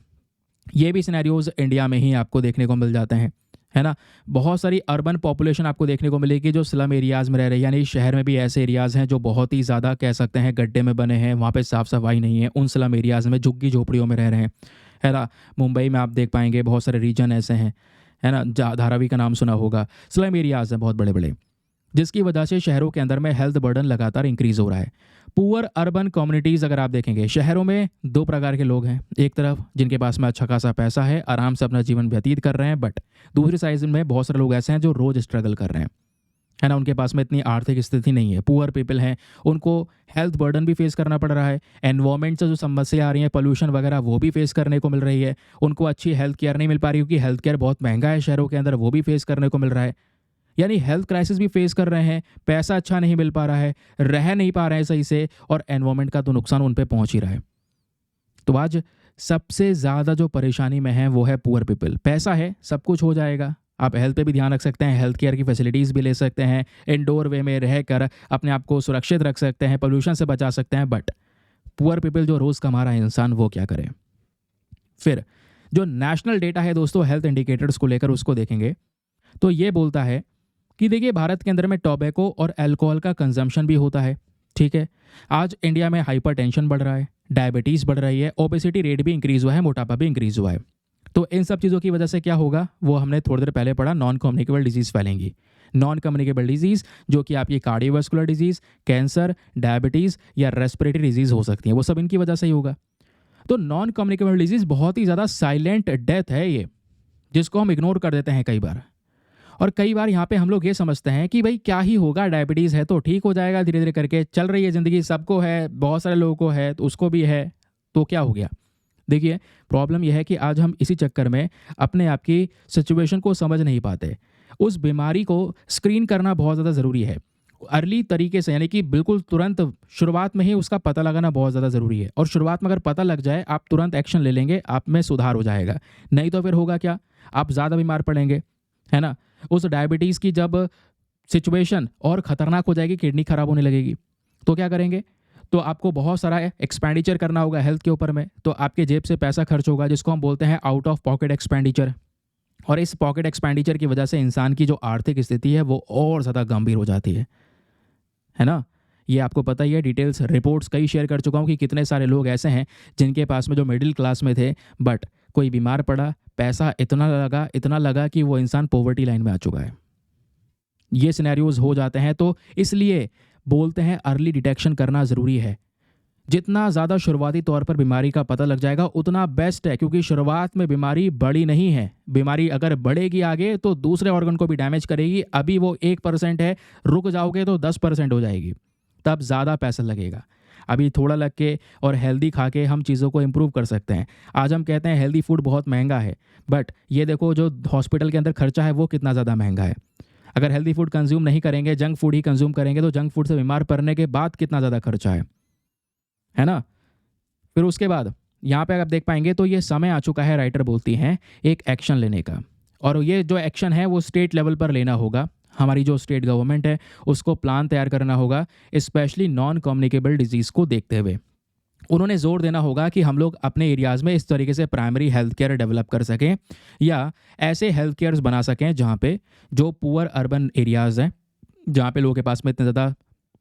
ये भी सिनेरियोज़ इंडिया में ही आपको देखने को मिल जाते हैं, है ना। बहुत सारी अर्बन पॉपुलेशन आपको देखने को मिलेगी जो स्लम एरियाज़ में रह रही है, यानी शहर में भी ऐसे एरियाज़ हैं जो बहुत ही ज़्यादा कह सकते हैं गड्ढे में बने हैं, वहाँ पे साफ़ सफाई नहीं है, उन स्लम एरियाज़ में झुग्गी झोपड़ियों में रह रहे हैं, है ना। मुंबई में आप देख पाएंगे बहुत सारे रीजन ऐसे हैं, है ना, धारावी का नाम सुना होगा, स्लम एरियाज़ हैं बहुत बड़े बड़े, जिसकी वजह से शहरों के अंदर में हेल्थ बर्डन लगातार इंक्रीज़ हो रहा है। पुअर अर्बन कम्युनिटीज़ अगर आप देखेंगे, शहरों में दो प्रकार के लोग हैं। एक तरफ जिनके पास में अच्छा खासा पैसा है, आराम से अपना जीवन व्यतीत कर रहे हैं, बट दूसरी साइड में बहुत सारे लोग ऐसे हैं जो रोज़ स्ट्रगल कर रहे हैं, है ना। उनके पास में इतनी आर्थिक स्थिति नहीं है, पुअर पीपल हैं, उनको हेल्थ बर्डन भी फेस करना पड़ रहा है, एनवायरमेंट से जो समस्या आ रही है, पोल्यूशन वगैरह, वो भी फेस करने को मिल रही है। उनको अच्छी हेल्थ केयर नहीं मिल पा रही, क्योंकि हेल्थ केयर बहुत महंगा है शहरों के अंदर, वो भी फेस करने को मिल रहा है। यानी हेल्थ क्राइसिस भी फेस कर रहे हैं, पैसा अच्छा नहीं मिल पा रहा है, रह नहीं पा रहे हैं सही से, और एनवायरमेंट का तो नुकसान उन पे पहुंच ही रहा है। तो आज सबसे ज़्यादा जो परेशानी में है वो है पुअर पीपल। पैसा है, सब कुछ हो जाएगा, आप हेल्थ पे भी ध्यान रख सकते हैं, हेल्थ केयर की फैसिलिटीज़ भी ले सकते हैं, इंडोर वे में रह कर अपने आप को सुरक्षित रख सकते हैं, पोल्यूशन से बचा सकते हैं, बट पुअर पीपल जो रोज़ कमा रहा है इंसान, वो क्या करे? फिर जो नेशनल डेटा है दोस्तों हेल्थ इंडिकेटर्स को लेकर, उसको देखेंगे तो ये बोलता है कि देखिए भारत के अंदर में टोबैको और अल्कोहल का कंजम्पशन भी होता है। ठीक है, आज इंडिया में हाइपरटेंशन बढ़ रहा है, डायबिटीज़ बढ़ रही है, ओबेसिटी रेट भी इंक्रीज़ हुआ है, मोटापा भी इंक्रीज़ हुआ है। तो इन सब चीज़ों की वजह से क्या होगा, वो हमने थोड़ी देर पहले पढ़ा, नॉन कम्युनिकेबल डिजीज़ फैलेंगी। नॉन कम्युनिकेबल डिजीज़ जो कि आपकी कार्डियोवास्कुलर डिजीज़, कैंसर, डायबिटीज़ या रेस्पिरेटरी डिजीज़ हो सकती हैं, वो सब इनकी वजह से ही होगा। तो नॉन कम्युनिकेबल डिजीज़ बहुत ही ज़्यादा साइलेंट डेथ है ये, जिसको हम इग्नोर कर देते हैं कई बार। और कई बार यहाँ पे हम लोग ये समझते हैं कि भाई क्या ही होगा, डायबिटीज़ है तो ठीक हो जाएगा, धीरे धीरे करके चल रही है ज़िंदगी, सबको है, बहुत सारे लोगों को है, तो उसको भी है, तो क्या हो गया। देखिए प्रॉब्लम यह है कि आज हम इसी चक्कर में अपने आप की सिचुएशन को समझ नहीं पाते। उस बीमारी को स्क्रीन करना बहुत ज़्यादा ज़रूरी है, अर्ली तरीके से, यानी कि बिल्कुल तुरंत शुरुआत में ही उसका पता लगाना बहुत ज़्यादा ज़रूरी है। और शुरुआत में अगर पता लग जाए, आप तुरंत एक्शन ले लेंगे, आप में सुधार हो जाएगा। नहीं तो फिर होगा क्या, आप ज़्यादा बीमार पड़ेंगे, है ना। उस डायबिटीज़ की जब सिचुएशन और ख़तरनाक हो जाएगी, किडनी ख़राब होने लगेगी, तो क्या करेंगे, तो आपको बहुत सारा एक्सपेंडिचर करना होगा हेल्थ के ऊपर में। तो आपके जेब से पैसा खर्च होगा, जिसको हम बोलते हैं आउट ऑफ पॉकेट एक्सपेंडिचर। और इस पॉकेट एक्सपेंडिचर की वजह से इंसान की जो आर्थिक स्थिति है वो और ज़्यादा गंभीर हो जाती है ना। ये आपको पता ही है, डिटेल्स रिपोर्ट्स कई शेयर कर चुका हूँ कि कितने सारे लोग ऐसे हैं जिनके पास में जो मिडिल क्लास में थे, बट कोई बीमार पड़ा, पैसा इतना लगा कि वो इंसान पॉवर्टी लाइन में आ चुका है। ये सिनेरियोज हो जाते हैं, तो इसलिए बोलते हैं अर्ली डिटेक्शन करना ज़रूरी है। जितना ज़्यादा शुरुआती तौर पर बीमारी का पता लग जाएगा उतना बेस्ट है, क्योंकि शुरुआत में बीमारी बड़ी नहीं है। बीमारी अगर बढ़ेगी आगे तो दूसरे ऑर्गन को भी डैमेज करेगी। अभी वो 1% है, रुक जाओगे तो 10% हो जाएगी, तब ज़्यादा पैसा लगेगा। अभी थोड़ा लग के और हेल्दी खा के हम चीज़ों को इम्प्रूव कर सकते हैं। आज हम कहते हैं हेल्दी फूड बहुत महंगा है, बट ये देखो जो हॉस्पिटल के अंदर खर्चा है वो कितना ज़्यादा महंगा है। अगर हेल्दी फूड कंज्यूम नहीं करेंगे, जंक फूड ही कंज्यूम करेंगे, तो जंक फूड से बीमार पड़ने के बाद कितना ज़्यादा खर्चा है ना। फिर उसके बाद यहाँ पे आप देख पाएंगे तो ये समय आ चुका है, राइटर बोलती हैं, एक एक्शन लेने का। और ये जो एक्शन है वो स्टेट लेवल पर लेना होगा। हमारी जो स्टेट गवर्नमेंट है उसको प्लान तैयार करना होगा, स्पेशली नॉन कम्युनिकेबल डिजीज़ को देखते हुए। उन्होंने जोर देना होगा कि हम लोग अपने एरियाज़ में इस तरीके से प्राइमरी हेल्थ केयर डेवलप कर सकें, या ऐसे हेल्थ केयर्स बना सकें जहाँ पे जो पुअर अर्बन एरियाज़ हैं, जहाँ पे लोगों के पास में इतना ज़्यादा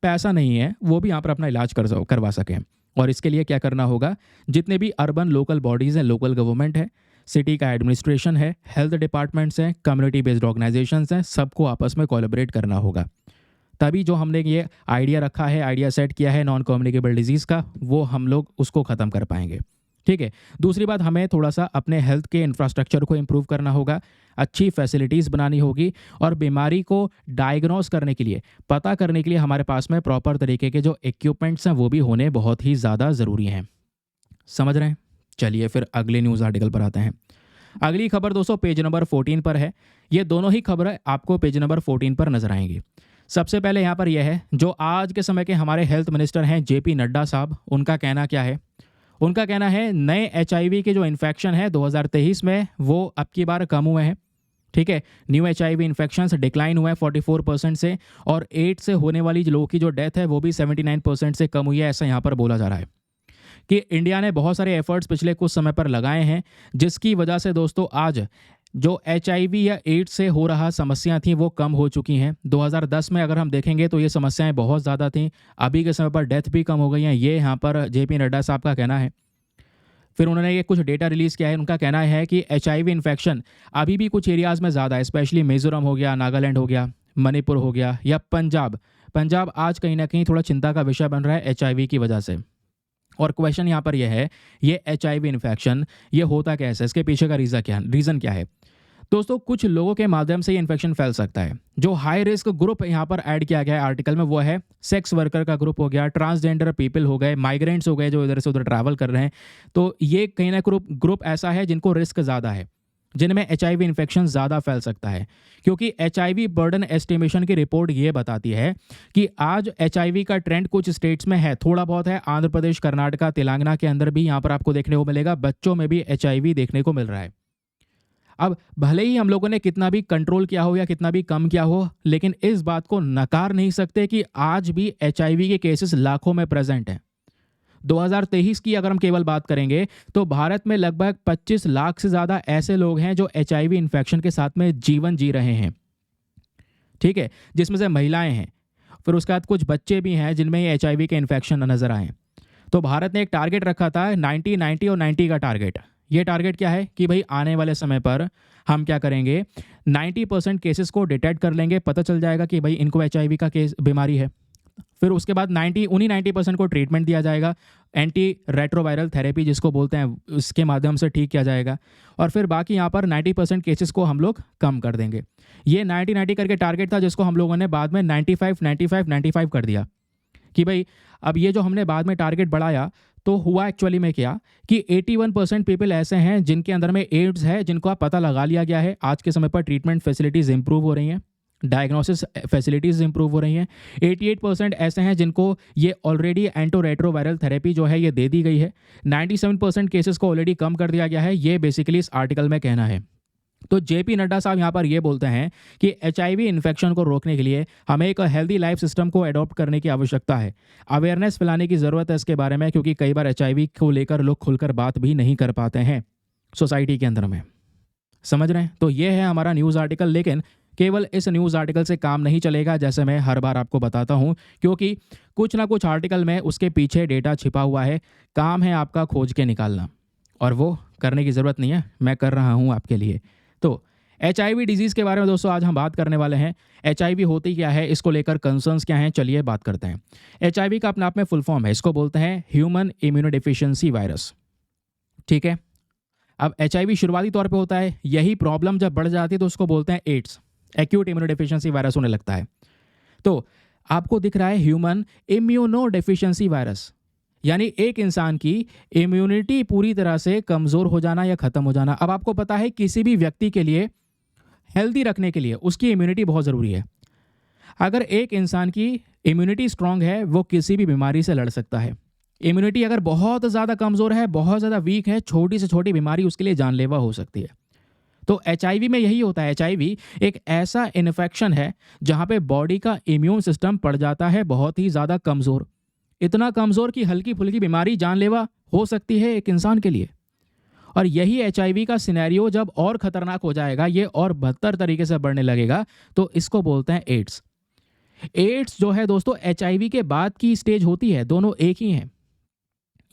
पैसा नहीं है, वो भी यहाँ पर अपना इलाज करवा सकें। और इसके लिए क्या करना होगा, जितने भी अर्बन लोकल बॉडीज़ हैं, लोकल गवर्नमेंट है, सिटी का एडमिनिस्ट्रेशन है, हेल्थ डिपार्टमेंट्स हैं, कम्युनिटी बेस्ड ऑर्गेनाइजेशंस हैं, सबको आपस में कोलैबोरेट करना होगा। तभी जो हमने ये आइडिया रखा है, आइडिया सेट किया है नॉन कम्युनिकेबल डिजीज़ का, वो हम लोग उसको ख़त्म कर पाएंगे। ठीक है, दूसरी बात, हमें थोड़ा सा अपने हेल्थ के इंफ्रास्ट्रक्चर को इम्प्रूव करना होगा, अच्छी फैसिलिटीज़ बनानी होगी, और बीमारी को डायग्नोस करने के लिए, पता करने के लिए हमारे पास में प्रॉपर तरीके के जो इक्विपमेंट्स हैं वो भी होने बहुत ही ज़्यादा ज़रूरी हैं। समझ रहे हैं। चलिए फिर अगले न्यूज़ आर्टिकल पर आते हैं। अगली खबर दोस्तों पेज नंबर 14 पर है। ये दोनों ही खबरें आपको पेज नंबर 14 पर नजर आएंगी। सबसे पहले यहाँ पर यह है, जो आज के समय के हमारे हेल्थ मिनिस्टर हैं जेपी नड्डा साहब, उनका कहना क्या है। उनका कहना है नए HIV के जो इन्फेक्शन है 2023 में वो अब की बार कम हुए हैं। ठीक है, न्यू HIV इन्फेक्शंस डिक्लाइन हुए हैं 44% से, और एड्स से होने वाली लोगों की जो डेथ है वो भी 79% से कम हुई है। ऐसा यहाँ पर बोला जा रहा है कि इंडिया ने बहुत सारे एफर्ट्स पिछले कुछ समय पर लगाए हैं, जिसकी वजह से दोस्तों आज जो HIV या एड्स से हो रहा समस्याएं थी वो कम हो चुकी हैं। 2010 में अगर हम देखेंगे तो ये समस्याएं बहुत ज़्यादा थीं, अभी के समय पर डेथ भी कम हो गई हैं। ये यहाँ पर जेपी नड्डा साहब का कहना है। फिर उन्होंने ये कुछ डेटा रिलीज़ किया है। उनका कहना है कि HIV इन्फेक्शन अभी भी कुछ एरियाज़ में ज़्यादा है, स्पेशली मिज़ोरम हो गया, नागालैंड हो गया, मणिपुर हो गया, या पंजाब आज कहीं ना कहीं थोड़ा चिंता का विषय बन रहा है HIV की वजह से। और क्वेश्चन यहाँ पर यह है, ये HIV इन्फेक्शन ये होता कैसे, इसके पीछे का रीज़न क्या है। दोस्तों कुछ लोगों के माध्यम से ये इन्फेक्शन फैल सकता है। जो हाई रिस्क ग्रुप यहाँ पर ऐड किया गया है आर्टिकल में, वो है सेक्स वर्कर का ग्रुप हो गया, ट्रांसजेंडर पीपल हो गए, माइग्रेंट्स हो गए जो इधर से उधर ट्रैवल कर रहे हैं। तो ये कहीं ना ग्रुप ऐसा है जिनको रिस्क ज़्यादा है, जिनमें HIV इन्फेक्शन ज़्यादा फैल सकता है। क्योंकि HIV बर्डन एस्टिमेशन की रिपोर्ट ये बताती है कि आज HIV का ट्रेंड कुछ स्टेट्स में है, थोड़ा बहुत है, आंध्र प्रदेश, कर्नाटका, तेलंगाना के अंदर भी यहाँ पर आपको देखने को मिलेगा। बच्चों में भी HIV देखने को मिल रहा है। अब भले ही हम लोगों ने कितना भी कंट्रोल किया हो या कितना भी कम किया हो, लेकिन इस बात को नकार नहीं सकते कि आज भी HIV के केसेस लाखों में प्रेजेंट हैं। 2023 की अगर हम केवल बात करेंगे तो भारत में लगभग 25 लाख से ज़्यादा ऐसे लोग हैं जो HIV इन्फेक्शन के साथ में जीवन जी रहे हैं, ठीक है, जिसमें से महिलाएं हैं, फिर उसके बाद कुछ बच्चे भी हैं जिनमें ये HIV के इन्फेक्शन नजर आए। तो भारत ने एक टारगेट रखा था 90 90 और 90 का टारगेट। ये टारगेट क्या है कि भाई आने वाले समय पर हम क्या करेंगे, 90% केसेस को डिटेक्ट कर लेंगे, पता चल जाएगा कि भाई इनको HIV का केस बीमारी है। फिर उसके बाद 90% को ट्रीटमेंट दिया जाएगा, एंटी रेट्रोवायरल थेरेपी जिसको बोलते हैं, उसके माध्यम से ठीक किया जाएगा। और फिर बाकी यहाँ पर 90% केसेस को हम लोग कम कर देंगे। ये 90-90 करके टारगेट था जिसको हम लोगों ने बाद में 95-95-95 कर दिया कि भाई अब ये जो हमने बाद में टारगेट बढ़ाया तो हुआ एक्चुअली में क्या कि 81% पीपल ऐसे हैं जिनके अंदर में एड्स है, जिनको आप पता लगा लिया गया है। आज के समय पर ट्रीटमेंट फैसिलिटीज़ इंप्रूव हो रही हैं, डायग्नोसिस फैसिलिटीज़ इंप्रूव हो रही हैं। 88% ऐसे हैं जिनको ये ऑलरेडी एंटी रेट्रोवायरल थेरेपी जो है ये दे दी गई है। 97% केसेस को ऑलरेडी कम कर दिया गया है। ये बेसिकली इस आर्टिकल में कहना है। तो जेपी नड्डा साहब यहाँ पर ये बोलते हैं कि HIV इन्फेक्शन को रोकने के लिए हमें एक हेल्दी लाइफ सिस्टम को अडॉप्ट करने की आवश्यकता है। अवेयरनेस फैलाने की ज़रूरत है इसके बारे में, क्योंकि कई बार HIV को लेकर लोग खुलकर बात भी नहीं कर पाते हैं सोसाइटी के अंदर में, समझ रहे हैं। तो ये है हमारा न्यूज़ आर्टिकल, लेकिन केवल इस न्यूज़ आर्टिकल से काम नहीं चलेगा, जैसे मैं हर बार आपको बताता हूँ, क्योंकि कुछ ना कुछ आर्टिकल में उसके पीछे डेटा छिपा हुआ है। काम है आपका खोज के निकालना, और वो करने की ज़रूरत नहीं है, मैं कर रहा हूँ आपके लिए। तो HIV डिजीज़ के बारे में दोस्तों आज हम बात करने वाले हैं। HIV होती क्या है, इसको लेकर कंसर्न्स क्या हैं, चलिए बात करते हैं। HIV का अपने आप में फुल फॉर्म है, इसको बोलते हैं ह्यूमन इम्यूनोडेफिशिएंसी वायरस, ठीक है। अब HIV शुरुआती तौर पे होता है, यही प्रॉब्लम जब बढ़ जाती है तो उसको बोलते हैं एड्स, एक्यूट इम्यूनोडेफिशिएंसी वायरस होने लगता है। तो आपको दिख रहा है ह्यूमन इम्यूनोडेफिशिएंसी वायरस, यानी एक इंसान की इम्यूनिटी पूरी तरह से कमज़ोर हो जाना या ख़त्म हो जाना। अब आपको पता है किसी भी व्यक्ति के लिए हेल्दी रखने के लिए उसकी इम्यूनिटी बहुत ज़रूरी है। अगर एक इंसान की इम्यूनिटी स्ट्रांग है, वो किसी भी बीमारी से लड़ सकता है। इम्यूनिटी अगर बहुत ज़्यादा कमज़ोर है, बहुत ज़्यादा वीक है, छोटी से छोटी बीमारी उसके लिए जानलेवा हो सकती है। तो HIV में यही होता है। HIV एक ऐसा इन्फेक्शन है जहाँ पे बॉडी का इम्यून सिस्टम पड़ जाता है बहुत ही ज़्यादा कमज़ोर, इतना कमज़ोर कि हल्की फुल्की बीमारी जानलेवा हो सकती है एक इंसान के लिए। और यही HIV का सिनेरियो जब और ख़तरनाक हो जाएगा, ये और बदतर तरीके से बढ़ने लगेगा, तो इसको बोलते हैं एड्स। एड्स जो है दोस्तों HIV के बाद की स्टेज होती है, दोनों एक ही हैं।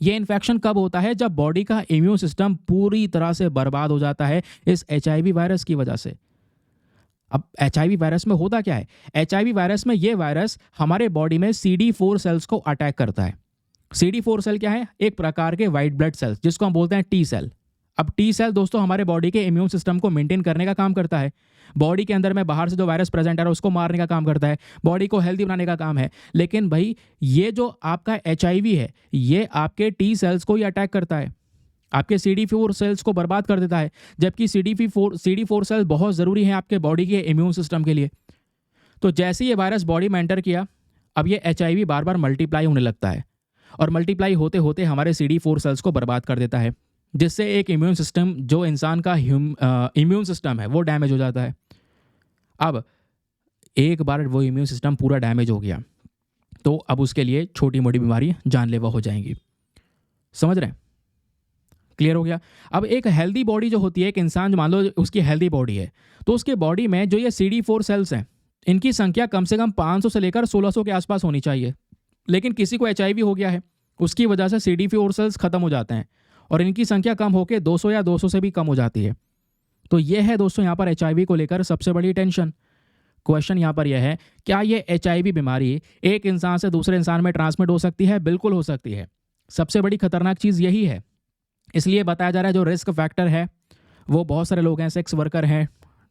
ये इन्फेक्शन कब होता है, जब बॉडी का इम्यून सिस्टम पूरी तरह से बर्बाद हो जाता है इस HIV वायरस की वजह से। अब HIV वायरस में होता क्या है, HIV वायरस में ये वायरस हमारे बॉडी में CD4 सेल्स को अटैक करता है। CD4 सेल क्या है, एक प्रकार के वाइट ब्लड सेल्स जिसको हम बोलते हैं T सेल। अब T सेल दोस्तों हमारे बॉडी के इम्यून सिस्टम को मेंटेन करने का काम करता है। बॉडी के अंदर में बाहर से जो वायरस प्रेजेंट है उसको मारने का काम करता है, बॉडी को हेल्दी बनाने का काम है। लेकिन भाई ये जो आपका HIV है, ये आपके T सेल्स को ही अटैक करता है, आपके CD4 सेल्स को बर्बाद कर देता है, जबकि CD4 सेल बहुत ज़रूरी है आपके बॉडी के इम्यून सिस्टम के लिए। तो जैसे ये वायरस बॉडी में एंटर किया, अब ये HIV बार बार मल्टीप्लाई होने लगता है, और मल्टीप्लाई होते होते हमारे CD4 सेल्स को बर्बाद कर देता है, जिससे एक इम्यून सिस्टम, जो इंसान का इम्यून सिस्टम है, वो डैमेज हो जाता है। अब एक बार वो इम्यून सिस्टम पूरा डैमेज हो गया तो अब उसके लिए छोटी मोटी बीमारी जानलेवा हो जाएंगी, समझ रहे हैं, क्लियर हो गया। अब एक हेल्दी बॉडी जो होती है, एक इंसान मान लो उसकी हेल्दी बॉडी है, तो उसके बॉडी में जो ये CD4 सेल्स हैं, इनकी संख्या कम से कम 500 से लेकर 1600 के आसपास होनी चाहिए। लेकिन किसी को HIV हो गया है, उसकी वजह से CD4 सेल्स खत्म हो जाते हैं और इनकी संख्या कम होकर 200 या 200 से भी कम हो जाती है। तो ये है दोस्तों यहाँ पर HIV को लेकर सबसे बड़ी टेंशन। क्वेश्चन यहाँ पर यह है, क्या ये HIV बीमारी एक इंसान से दूसरे इंसान में ट्रांसमिट हो सकती है? बिल्कुल हो सकती है। सबसे बड़ी खतरनाक चीज़ यही है, इसलिए बताया जा रहा है जो रिस्क फैक्टर है वो बहुत सारे लोग हैं, सेक्स वर्कर हैं,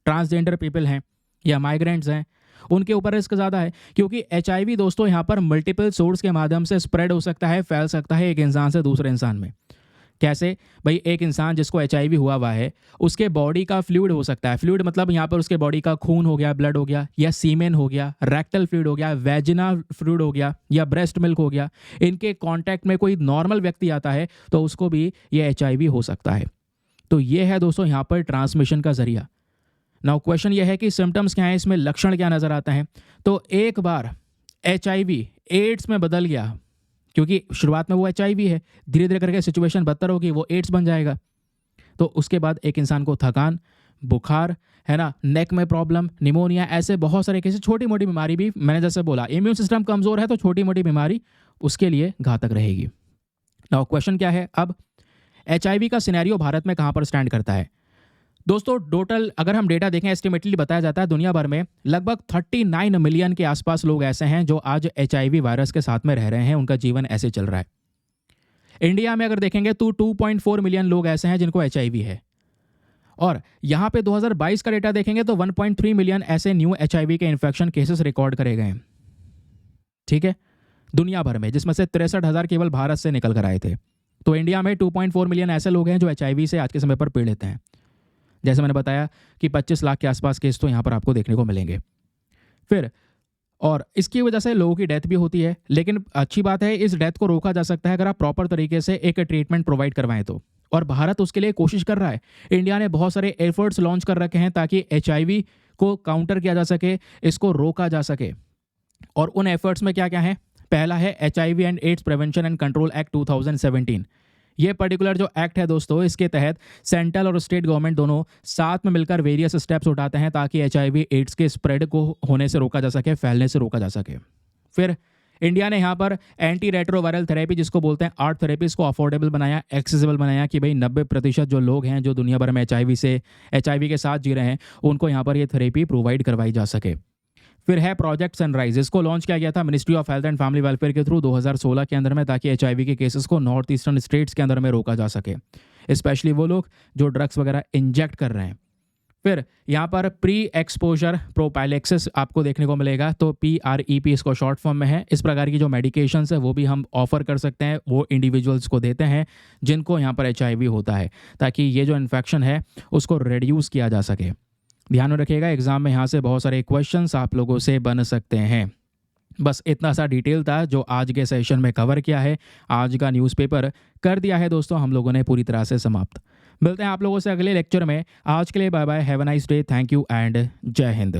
ट्रांसजेंडर पीपल हैं या माइग्रेंट्स हैं, उनके ऊपर रिस्क ज़्यादा है, क्योंकि HIV दोस्तों यहाँ पर मल्टीपल सोर्स के माध्यम से स्प्रेड हो सकता है, फैल सकता है एक इंसान से दूसरे इंसान में। कैसे भाई, एक इंसान जिसको HIV हुआ है, उसके बॉडी का फ्लूइड हो सकता है, फ्लूइड मतलब यहाँ पर उसके बॉडी का खून हो गया, ब्लड हो गया, या सीमेन हो गया, रेक्टल फ्लूइड हो गया, वेजिना फ्लूइड हो गया, या ब्रेस्ट मिल्क हो गया, इनके कांटेक्ट में कोई नॉर्मल व्यक्ति आता है तो उसको भी ये HIV हो सकता है। तो ये है दोस्तों यहाँ पर ट्रांसमिशन का जरिया। नाउ क्वेश्चन ये है कि सिम्टम्स क्या हैं, इसमें लक्षण क्या नज़र आते हैं। तो एक बार HIV एड्स में बदल गया, क्योंकि शुरुआत में वो HIV है, धीरे धीरे करके सिचुएशन बदतर होगी, वो एड्स बन जाएगा। तो उसके बाद एक इंसान को थकान, बुखार, है ना, नेक में प्रॉब्लम, निमोनिया, ऐसे बहुत सारे केसेस, छोटी मोटी बीमारी भी, मैंने जैसे बोला इम्यून सिस्टम कमज़ोर है तो छोटी मोटी बीमारी उसके लिए घातक रहेगी। नाउ क्वेश्चन क्या है अब, HIV का सिनेरियो भारत में कहाँ पर स्टैंड करता है? दोस्तों टोटल अगर हम डेटा देखें, एस्टिमेटली बताया जाता है दुनिया भर में लगभग 39 मिलियन के आसपास लोग ऐसे हैं जो आज HIV वायरस के साथ में रह रहे हैं, उनका जीवन ऐसे चल रहा है। इंडिया में अगर देखेंगे तो 2.4 मिलियन लोग ऐसे हैं जिनको HIV है, और यहाँ पे 2022 का डेटा देखेंगे तो 1.3 मिलियन ऐसे न्यू HIV के इन्फेक्शन केसेस रिकॉर्ड करे गए हैं, ठीक है, दुनिया भर में, जिसमें से 63,000 केवल भारत से निकल कर आए थे। तो इंडिया में 2.4 मिलियन ऐसे लोग हैं जो HIV से आज के समय पर पीड़ित हैं। जैसे मैंने बताया कि 25 लाख के आसपास केस तो यहाँ पर आपको देखने को मिलेंगे। फिर और इसकी वजह से लोगों की डेथ भी होती है, लेकिन अच्छी बात है इस डेथ को रोका जा सकता है अगर आप प्रॉपर तरीके से एक ट्रीटमेंट प्रोवाइड करवाएं तो, और भारत उसके लिए कोशिश कर रहा है। इंडिया ने बहुत सारे एफर्ट्स लॉन्च कर रखे हैं ताकि HIV को काउंटर किया जा सके, इसको रोका जा सके। और उन एफर्ट्स में क्या क्या है? पहला है HIV and AIDS prevention and control act 2017। ये पर्टिकुलर जो एक्ट है दोस्तों, इसके तहत सेंट्रल और स्टेट गवर्नमेंट दोनों साथ में मिलकर वेरियस स्टेप्स उठाते हैं ताकि HIV एड्स के स्प्रेड को होने से रोका जा सके, फैलने से रोका जा सके। फिर इंडिया ने यहाँ पर एंटी रेट्रोवायरल थेरेपी, जिसको बोलते हैं आर्ट थेरेपी, इसको अफोर्डेबल बनाया, एक्सेसिबल बनाया कि भाई 90% जो लोग हैं जो दुनिया भर में HIV के साथ जी रहे हैं उनको यहाँ पर ये थेरेपी प्रोवाइड करवाई जा सके। फिर है प्रोजेक्ट सनराइज, इसको लॉन्च किया गया था ministry of health and family welfare के थ्रू 2016 के अंदर में, ताकि HIV के केसेस को नॉर्थ ईस्टर्न स्टेट्स के अंदर में रोका जा सके, स्पेशली वो लोग जो ड्रग्स वगैरह इंजेक्ट कर रहे हैं। फिर यहाँ पर प्री एक्सपोजर प्रोपाइलेक्सिस आपको देखने को मिलेगा, तो PrEP इसको शॉर्ट फॉर्म में है। इस प्रकार की जो मेडिकेशंस है वो भी हम ऑफर कर सकते हैं, वो इंडिविजुअल्स को देते हैं जिनको यहाँ पर HIV होता है, ताकि ये जो इन्फेक्शन है उसको रिड्यूस किया जा सके। ध्यान में रखिएगा, एग्जाम में यहाँ से बहुत सारे क्वेश्चंस आप लोगों से बन सकते हैं। बस इतना सा डिटेल था जो आज के सेशन में कवर किया है। आज का न्यूज़पेपर कर दिया है दोस्तों हम लोगों ने पूरी तरह से समाप्त। मिलते हैं आप लोगों से अगले लेक्चर में। आज के लिए bye bye, have a nice day, thank you and Jai Hind.